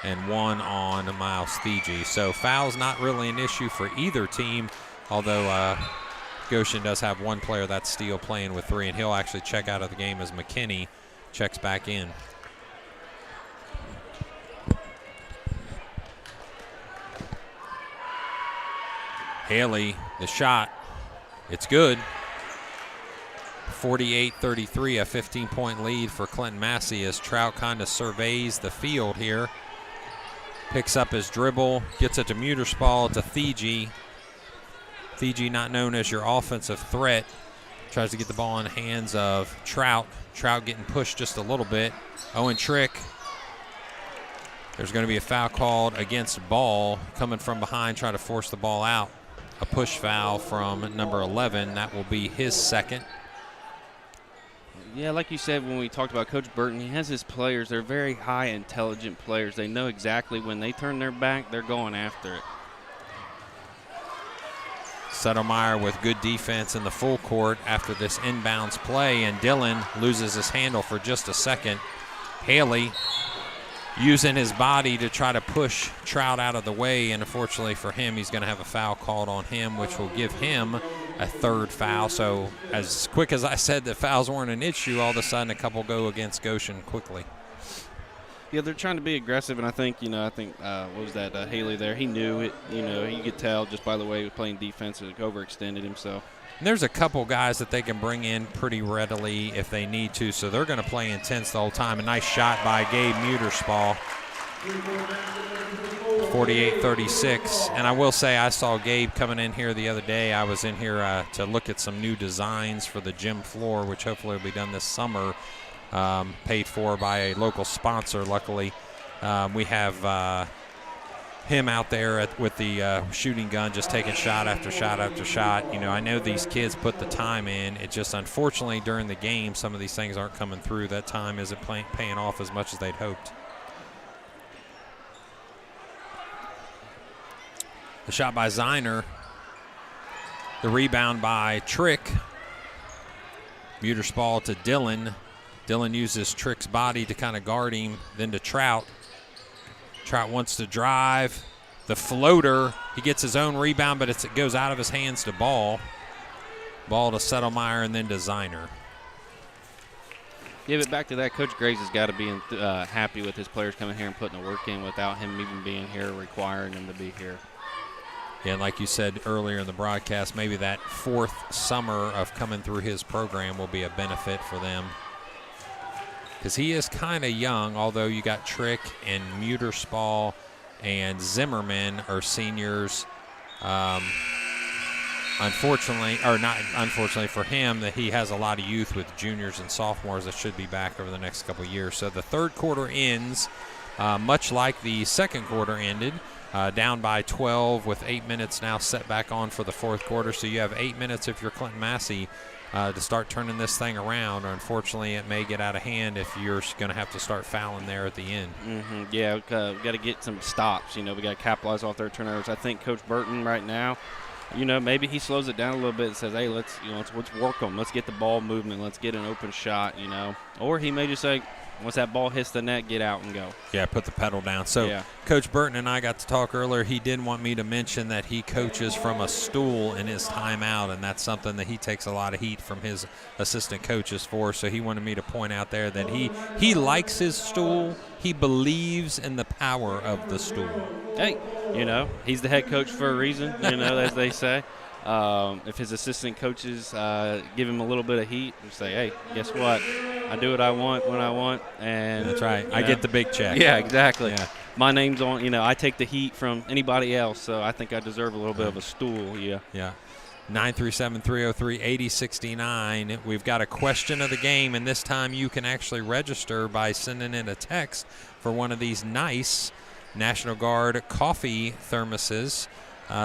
and 1 on Miles Thiegy. So foul's not really an issue for either team, although Goshen does have 1 player, that's Steele, playing with 3, and he'll actually check out of the game as McKinney checks back in. Haley, the shot, it's good. 48-33, a 15-point lead for Clinton-Massie as Trout kind of surveys the field here. Picks up his dribble, gets it to Muterspaw, to Thiegy. Thiegy, not known as your offensive threat, tries to get the ball in the hands of Trout. Trout getting pushed just a little bit. Owen Trick. There's going to be a foul called against Ball, coming from behind, trying to force the ball out. A push foul from number 11. That will be his second. Yeah, like you said when we talked about Coach Burton, he has his players. They're very high intelligent players. They know exactly when they turn their back, they're going after it. Settlemeyer with good defense in the full court after this inbounds play, and Dillon loses his handle for just a second. Haley using his body to try to push Trout out of the way, and unfortunately for him, he's going to have a foul called on him, which will give him a 3rd foul. So as quick as I said that fouls weren't an issue, all of a sudden a couple go against Goshen quickly. Yeah, they're trying to be aggressive, and I think, what was that, Haley there? He knew it. You could tell just by the way he was playing defense, it overextended himself. And there's a couple guys that they can bring in pretty readily if they need to, so they're going to play intense the whole time. A nice shot by Gabe Muterspaw, 48-36. And I will say I saw Gabe coming in here the other day. I was in here to look at some new designs for the gym floor, which hopefully will be done this summer, paid for by a local sponsor, luckily. We have him out there with the shooting gun, just taking shot after shot after shot. I know these kids put the time in. It just, unfortunately, during the game, some of these things aren't coming through. That time isn't paying off as much as they'd hoped. The shot by Ziner. The rebound by Trick. Muterspaw to Dillon. Dillon uses Trick's body to kind of guard him, then to Trout. Trout wants to drive. The floater, he gets his own rebound, but it goes out of his hands to Ball. Ball to Settlemeyer and then to Ziner. Yeah, but back to that, Coach Graves has got to be happy with his players coming here and putting the work in without him even being here, requiring them to be here. Yeah, and like you said earlier in the broadcast, maybe that 4th summer of coming through his program will be a benefit for them. Because he is kind of young, although you got Trick and Muterspaw and Zimmerman are seniors. Unfortunately, or not unfortunately for him, that he has a lot of youth with juniors and sophomores that should be back over the next couple of years. So the 3rd quarter ends much like the 2nd quarter ended, down by 12 with 8 minutes now set back on for the 4th quarter. So you have 8 minutes if you're Clinton-Massie to start turning this thing around, or unfortunately it may get out of hand if you're going to have to start fouling there at the end. Yeah, we've got to get some stops. We got to capitalize off their turnovers. I think Coach Burton right now, maybe he slows it down a little bit and says, hey, let's work them. Let's get the ball movement. Let's get an open shot, Or he may just say, once that ball hits the net, get out and go. Yeah, put the pedal down. So yeah. Coach Burton and I got to talk earlier. He did want me to mention that he coaches from a stool in his timeout, and that's something that he takes a lot of heat from his assistant coaches for. So he wanted me to point out there that he likes his stool. He believes in the power of the stool. Hey, he's the head coach for a reason, as they say. If his assistant coaches give him a little bit of heat and say, hey, guess what? I do what I want when I want. And that's right. I get the big check. Yeah, exactly. Yeah. My name's on, I take the heat from anybody else, so I think I deserve a little bit of a stool, yeah. Yeah. 937-303-8069. We've got a question of the game, and this time you can actually register by sending in a text for one of these nice National Guard coffee thermoses.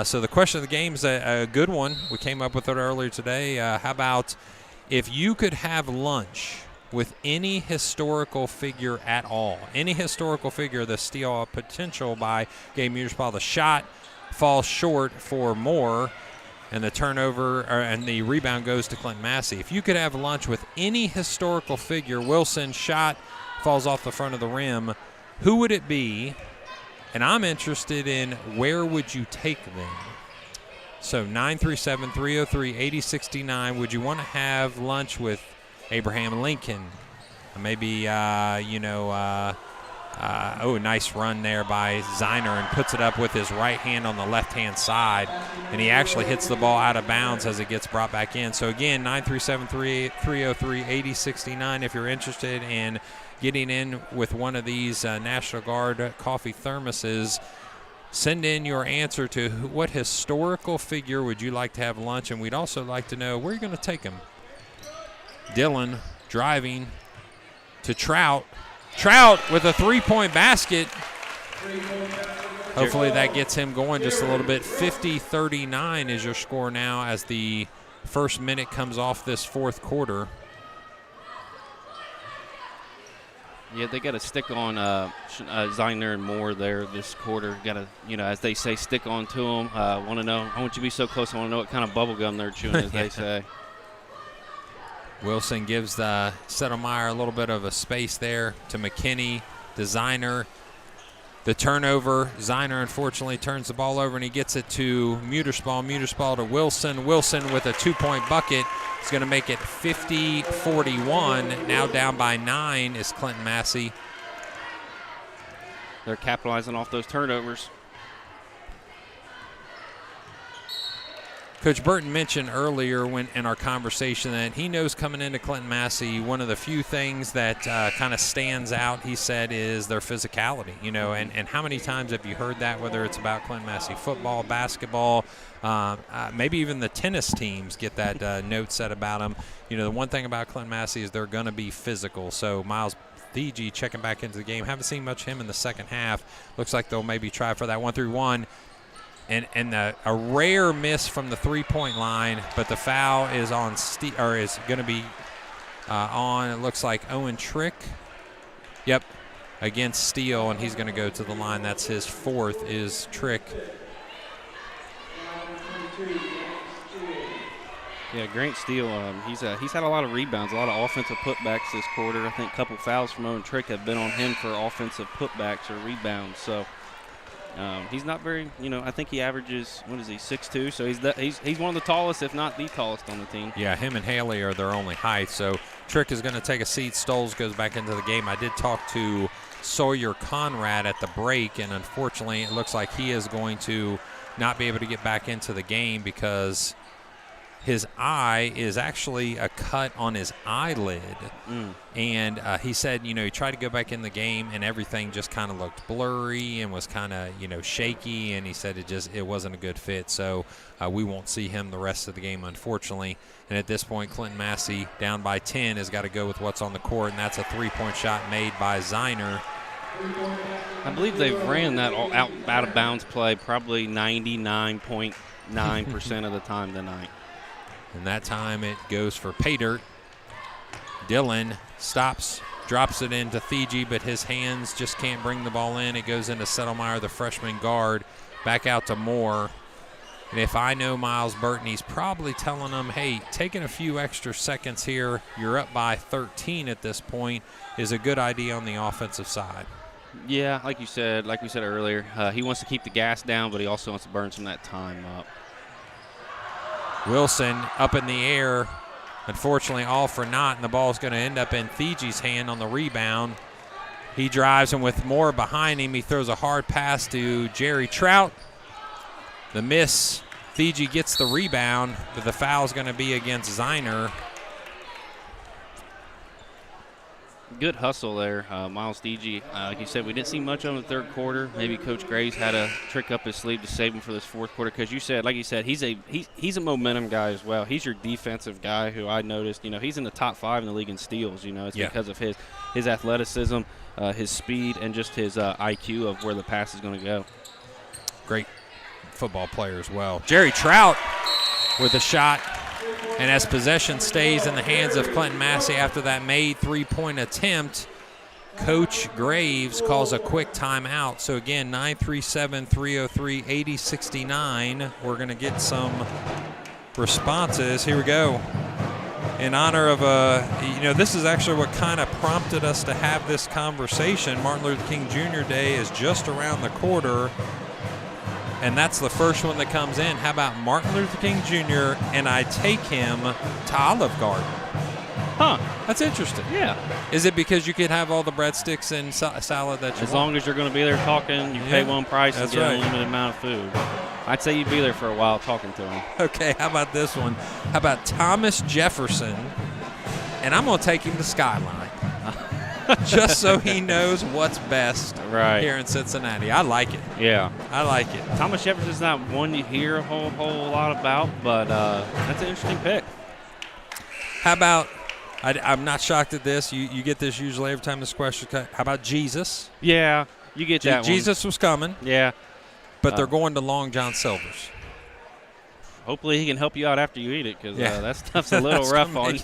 So the question of the game is a good one. We came up with it earlier today. How about if you could have lunch with any historical figure at all, any historical figure, the steal potential by Gabe Muterspaw, the shot, falls short for Moore, and the turnover and the rebound goes to Clinton-Massie. If you could have lunch with any historical figure, Wilson shot falls off the front of the rim, who would it be? And I'm interested in where would you take them? So 937-303-8069. Would you want to have lunch with Abraham Lincoln? Maybe, nice run there by Ziner, and puts it up with his right hand on the left-hand side. And he actually hits the ball out of bounds as it gets brought back in. So, again, 937-303-8069 if you're interested in getting in with one of these National Guard coffee thermoses. Send in your answer to what historical figure would you like to have lunch, and we'd also like to know where you're going to take him. Dillon driving to Trout. Trout with a three-point basket. Hopefully that gets him going just a little bit. 50-39 is your score now as the first minute comes off this fourth quarter. Yeah, they got to stick on Ziner and Moore there this quarter. Got to, as they say, stick on to them. I want you to be so close. I want to know what kind of bubble gum they're chewing, as they say. Wilson gives Settlemeyer a little bit of a space there to McKinney, to Ziner. The turnover, Ziner unfortunately turns the ball over, and he gets it to Muterspaw. Muterspaw to Wilson. Wilson with a two-point bucket is going to make it 50-41. Now down by 9 is Clinton-Massie. They're capitalizing off those turnovers. Coach Burton mentioned earlier in our conversation that he knows coming into Clinton-Massie, one of the few things that kind of stands out, he said, is their physicality. And how many times have you heard that, whether it's about Clinton-Massie football, basketball, maybe even the tennis teams get that note said about them. The one thing about Clinton-Massie is they're going to be physical. So Miles Thigi checking back into the game. Haven't seen much of him in the second half. Looks like they'll maybe try for that 1-3-1. And a rare miss from the three-point line, but the foul is on is going to be on. It looks like Owen Trick. Yep, against Steele, and he's going to go to the line. That's his fourth. Is Trick. Yeah, Grant Steele. He's had a lot of rebounds, a lot of offensive putbacks this quarter. I think a couple fouls from Owen Trick have been on him for offensive putbacks or rebounds. So. He's not very, I think he averages, 6'2", so he's one of the tallest, if not the tallest on the team. Yeah, him and Haley are their only height, so Trick is going to take a seat. Stoles goes back into the game. I did talk to Sawyer Conrad at the break, and unfortunately it looks like he is going to not be able to get back into the game because his eye is actually a cut on his eyelid. And he said, he tried to go back in the game and everything just kind of looked blurry and was kind of, shaky. And he said it wasn't a good fit. So we won't see him the rest of the game, unfortunately. And at this point, Clinton-Massie down by 10 has got to go with what's on the court. And that's a three-point shot made by Ziner. I believe they've ran that out of bounds play probably 99.9% of the time tonight. And that time it goes for Paydirt. Dillon stops, drops it into Thigi, but his hands just can't bring the ball in. It goes into Settlemeyer, the freshman guard, back out to Moore. And if I know Miles Burton, he's probably telling them, hey, taking a few extra seconds here, you're up by 13 at this point, is a good idea on the offensive side. Yeah, like we said earlier, he wants to keep the gas down, but he also wants to burn some of that time up. Wilson up in the air, unfortunately all for naught, and the ball is going to end up in Thigi's hand on the rebound. He drives, and with Moore behind him, he throws a hard pass to Jerry Trout. The miss, Thigi gets the rebound, but the foul is going to be against Ziner. Good hustle there, Miles Thigi. Like you said, we didn't see much of him in the third quarter. Maybe Coach Graves had a trick up his sleeve to save him for this fourth quarter because he's a momentum guy as well. He's your defensive guy who I noticed, he's in the top 5 in the league in steals. It's because of his athleticism, his speed, and just his IQ of where the pass is going to go. Great football player as well. Jerry Trout with a shot. And as possession stays in the hands of Clinton-Massie after that made three-point attempt, Coach Graves calls a quick timeout. So again, 937-303-8069. We're going to get some responses. Here we go. In honor of this is actually what kind of prompted us to have this conversation. Martin Luther King Jr. Day is just around the corner, and that's the first one that comes in. How about Martin Luther King Jr. and I take him to Olive Garden? Huh. That's interesting. Yeah. Is it because you could have all the breadsticks and salad that you As want? long as you're going to be there talking, you pay one price and That's get right. a limited amount of food. I'd say you'd be there for a while talking to him. Okay, how about this one? How about Thomas Jefferson? And I'm going to take him to Skyline. Just so he knows what's best here in Cincinnati. I like it. Yeah. I like it. Thomas Jefferson's not one you hear a whole lot about, but that's an interesting pick. How about, I'm not shocked at this. You get this usually every time this question comes. How about Jesus? Yeah, you get that one. Jesus was coming. Yeah. But they're going to Long John Silver's. Hopefully he can help you out after you eat it, because that stuff's a little rough on you.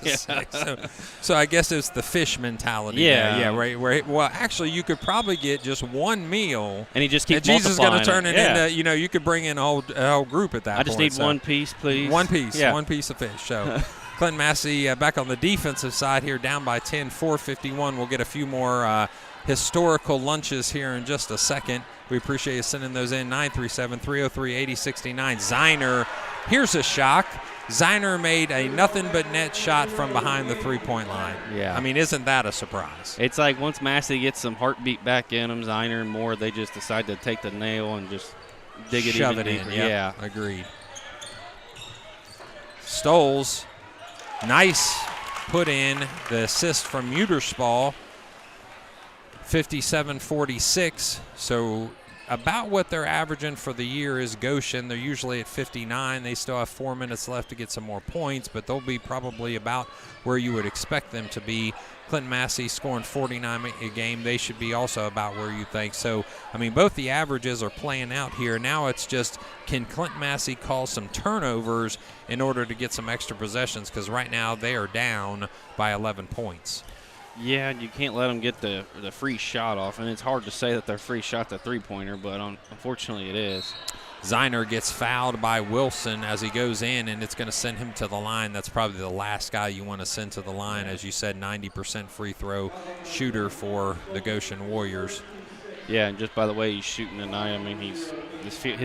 So I guess it's the fish mentality. Yeah. Right. Well, actually, you could probably get just one meal. And he just keeps Jesus is going to turn it into, you could bring in a whole group at that I point. just need one piece, please. One piece. Yeah. One piece of fish. So Clinton-Massie back on the defensive side here, down by 10, 4:51. We'll get a few more historical lunches here in just a second. We appreciate you sending those in. 937-303-8069. Ziner, here's a shock. Ziner made a nothing but net shot from behind the three-point line. Yeah. I mean, isn't that a surprise? It's like once Massey gets some heartbeat back in him, Ziner and Moore, they just decide to take the nail and just dig it Shove even it deeper. in. Yeah, agreed. Stoles, nice put in. The assist from Muterspaw. 57-46, so about what they're averaging for the year is Goshen. They're usually at 59. They still have 4 minutes left to get some more points, but they'll be probably about where you would expect them to be. Clinton-Massie scoring 49 a game. They should be also about where you think. So, I mean, both the averages are playing out here. Now it's just, can Clinton-Massie cause some turnovers in order to get some extra possessions? Because right now they are down by 11 points. Yeah, you can't let them get the free shot off, and it's hard to say that their free shot's a three-pointer, but unfortunately it is. Ziner gets fouled by Wilson as he goes in, and it's going to send him to the line. That's probably the last guy you want to send to the line. As you said, 90% free throw shooter for the Goshen Warriors. Yeah, and just by the way he's shooting tonight, I mean, his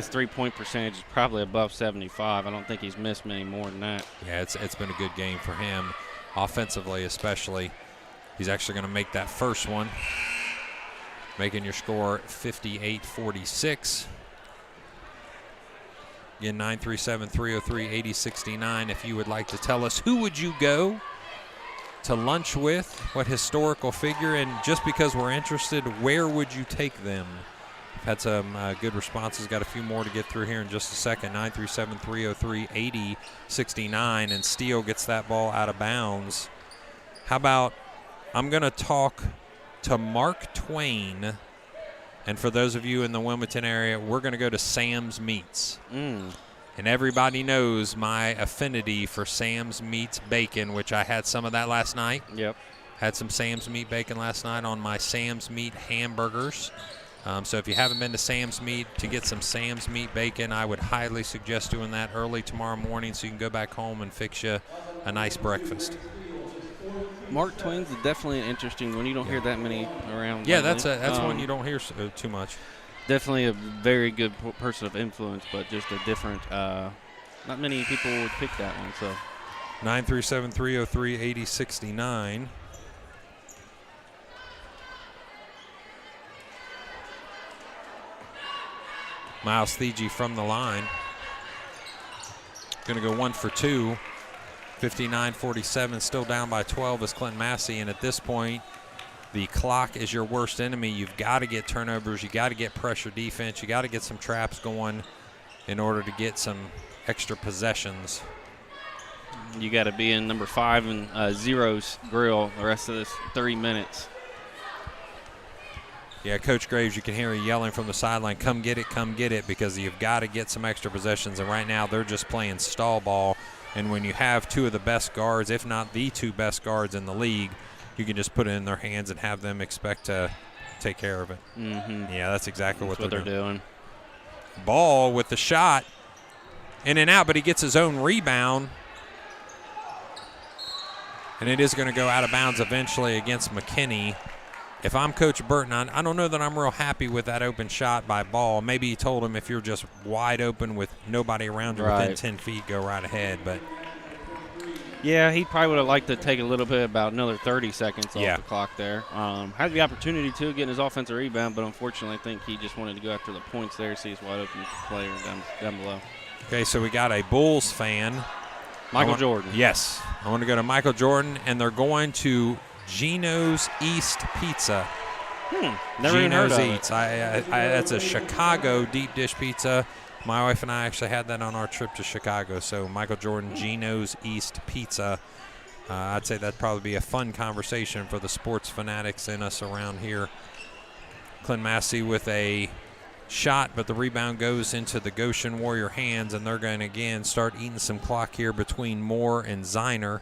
three-point percentage is probably above 75. I don't think he's missed many more than that. Yeah, it's been a good game for him, offensively especially. He's actually going to make that first one, making your score 58-46. Again, 937-303-8069. If you would like to tell us who would you go to lunch with, what historical figure, and just because we're interested, where would you take them? I've had some good responses. Got a few more to get through here in just a second. 937-303-8069, and Steele gets that ball out of bounds. How about, I'm going to talk to Mark Twain, and for those of you in the Wilmington area, we're going to go to Sam's Meats. And everybody knows my affinity for Sam's Meats bacon, which I had some of that last night. Yep. Had some Sam's Meat bacon last night on my Sam's Meat hamburgers. So if you haven't been to Sam's Meat to get some Sam's Meat bacon, I would highly suggest doing that early tomorrow morning so you can go back home and fix you a nice breakfast. Mark Twain's definitely an interesting one. You don't hear that many around. Yeah, that's one you don't hear too much. Definitely a very good person of influence, but just a different. Not many people would pick that one. So 937-303-8069. Miles Thege from the line. Going to go 1 for 2. 59-47, still down by 12 is Clinton-Massie, and at this point, the clock is your worst enemy. You've got to get turnovers. You got to get pressure defense. You got to get some traps going in order to get some extra possessions. You got to be in number 5 and Zero's grill the rest of this 30 minutes. Yeah, Coach Graves, you can hear him yelling from the sideline, come get it, because you've got to get some extra possessions, and right now they're just playing stall ball. And when you have two of the best guards, if not the two best guards in the league, you can just put it in their hands and have them expect to take care of it. Mm-hmm. Yeah, that's exactly That's what they're doing. Ball with the shot. In and out, but he gets his own rebound. And it is going to go out of bounds eventually against McKinney. If I'm Coach Burton, I don't know that I'm real happy with that open shot by Ball. Maybe he told him if you're just wide open with nobody around you within 10 feet, go right ahead. But yeah, he probably would have liked to take a little bit, about another 30 seconds off Yeah. the clock there. Had the opportunity to get his offensive rebound, but unfortunately I think he just wanted to go after the points there, see his wide open player down below. okay, so we got a Bulls fan. Michael Jordan. Yes. I want to go to Michael Jordan, and they're going to Gino's East Pizza. Never even heard Gino's of it. Eats. That's a Chicago deep dish pizza. My wife and I actually had that on our trip to Chicago. So Michael Jordan, Gino's East Pizza. I'd say that'd probably be a fun conversation for the sports fanatics in us around here. Clinton-Massie with a shot, but the rebound goes into the Goshen Warrior hands, and they're going to again start eating some clock here between Moore and Ziner.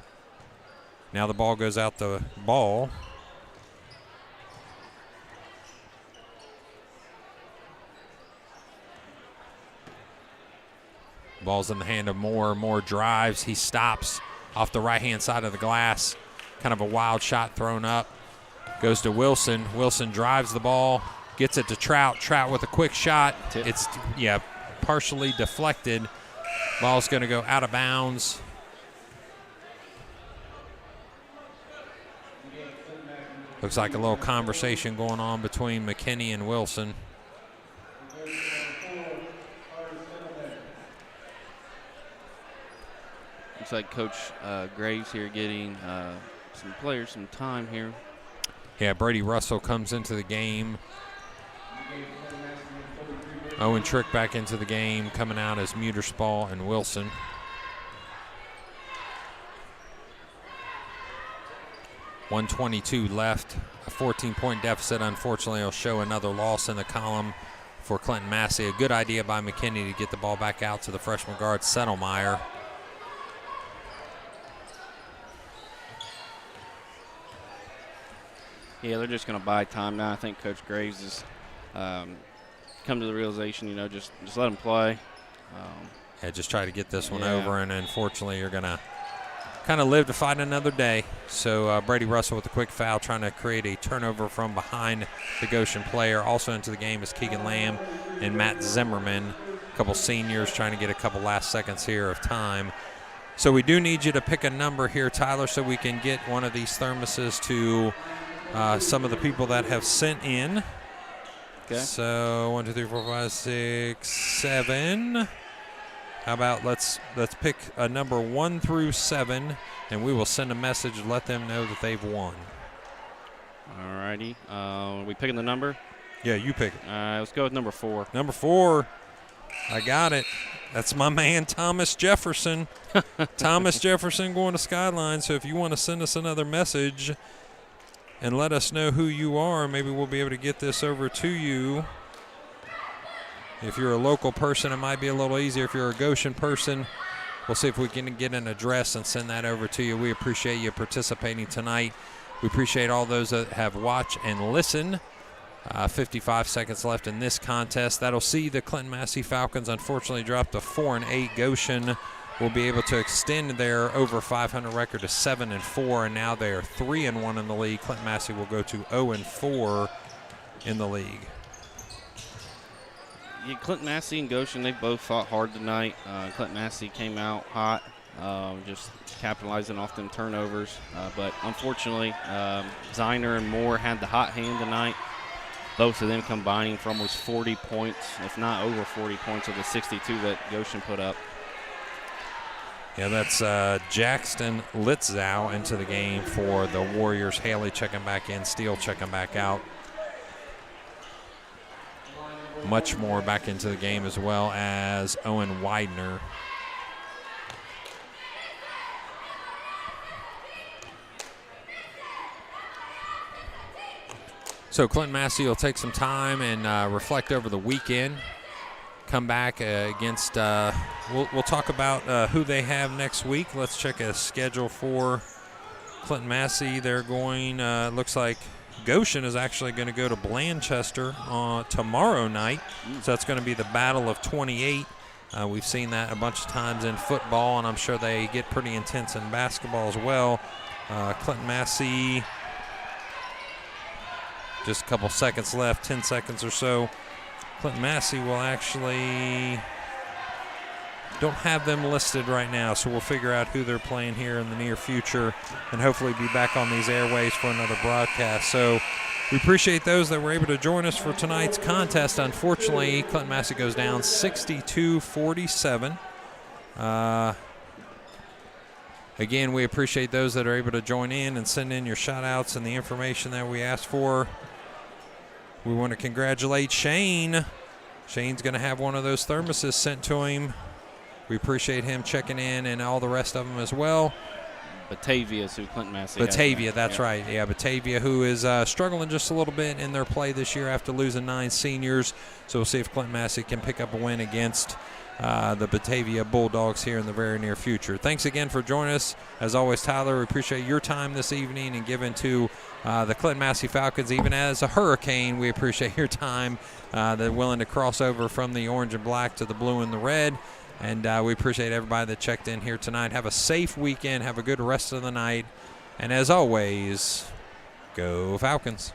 Now the ball goes out the ball. Ball's in the hand of Moore. Moore drives. He stops off the right-hand side of the glass. Kind of a wild shot thrown up. Goes to Wilson. Wilson drives the ball. Gets it to Trout. Trout with a quick shot. Tip. It's, partially deflected. Ball's going to go out of bounds. Looks like a little conversation going on between McKinney and Wilson. Looks like Coach Graves here getting some players some time here. Yeah, Brady Russell comes into the game. Owen Trick back into the game, coming out as Muterspall and Wilson. .122 left, a 14-point deficit. Unfortunately, will show another loss in the column for Clinton-Massie. A good idea by McKinney to get the ball back out to the freshman guard, Settlemeyer. Yeah, they're just going to buy time now. I think Coach Graves has come to the realization, just let him play. Yeah, just try to get this one Yeah. over, and unfortunately you're going to kind of live to fight another day. So Brady Russell with a quick foul, trying to create a turnover from behind the Goshen player. Also into the game is Keegan Lamb and Matt Zimmerman, a couple seniors trying to get a couple last seconds here of time. So we do need you to pick a number here, Tyler, so we can get one of these thermoses to some of the people that have sent in. Okay. So 1, 2, 3, 4, 5, 6, 7. How about let's pick a number 1 through 7, and we will send a message to let them know that they've won. All righty. We picking the number? Yeah, you pick it. Let's go with number 4. Number 4. I got it. That's my man Thomas Jefferson. Thomas Jefferson going to Skyline. So if you want to send us another message and let us know who you are, maybe we'll be able to get this over to you. If you're a local person, it might be a little easier. If you're a Goshen person, we'll see if we can get an address and send that over to you. We appreciate you participating tonight. We appreciate all those that have watched and listened. 55 seconds left in this contest. That'll see the Clinton-Massie Falcons unfortunately drop to 4-8. Goshen will be able to extend their over 500 record to 7-4, and now they are 3-1 in the league. Clinton-Massie will go to 0-4 in the league. Yeah, Clinton-Massie and Goshen, they both fought hard tonight. Clinton-Massie came out hot, just capitalizing off them turnovers. But unfortunately, Ziner and Moore had the hot hand tonight. Both of them combining for almost 40 points, if not over 40 points of the 62 that Goshen put up. Yeah, that's Jackson Litzow into the game for the Warriors. Haley checking back in, Steele checking back out. Much more back into the game, as well as Owen Widener. So Clinton-Massie will take some time and reflect over the weekend. Come back against, we'll talk about who they have next week. Let's check a schedule for Clinton-Massie, they're going, looks like Goshen is actually going to go to Blanchester tomorrow night. So that's going to be the battle of 28. We've seen that a bunch of times in football, and I'm sure they get pretty intense in basketball as well. Clinton-Massie, just a couple seconds left, 10 seconds or so. Clinton-Massie will actually, don't have them listed right now, so we'll figure out who they're playing here in the near future and hopefully be back on these airways for another broadcast. So we appreciate those that were able to join us for tonight's contest. Unfortunately, Clinton-Massie goes down 62-47. Again, we appreciate those that are able to join in and send in your shout-outs and the information that we asked for. We want to congratulate Shane. Shane's going to have one of those thermoses sent to him. We appreciate him checking in and all the rest of them as well. Batavia is who Clinton-Massie Batavia, that's right. Yeah, Batavia, who is struggling just a little bit in their play this year after losing 9 seniors. So we'll see if Clinton-Massie can pick up a win against the Batavia Bulldogs here in the very near future. Thanks again for joining us. As always, Tyler, we appreciate your time this evening and giving to the Clinton-Massie Falcons. Even as a hurricane, we appreciate your time. They're willing to cross over from the orange and black to the blue and the red. And we appreciate everybody that checked in here tonight. Have a safe weekend. Have a good rest of the night. And as always, go Falcons.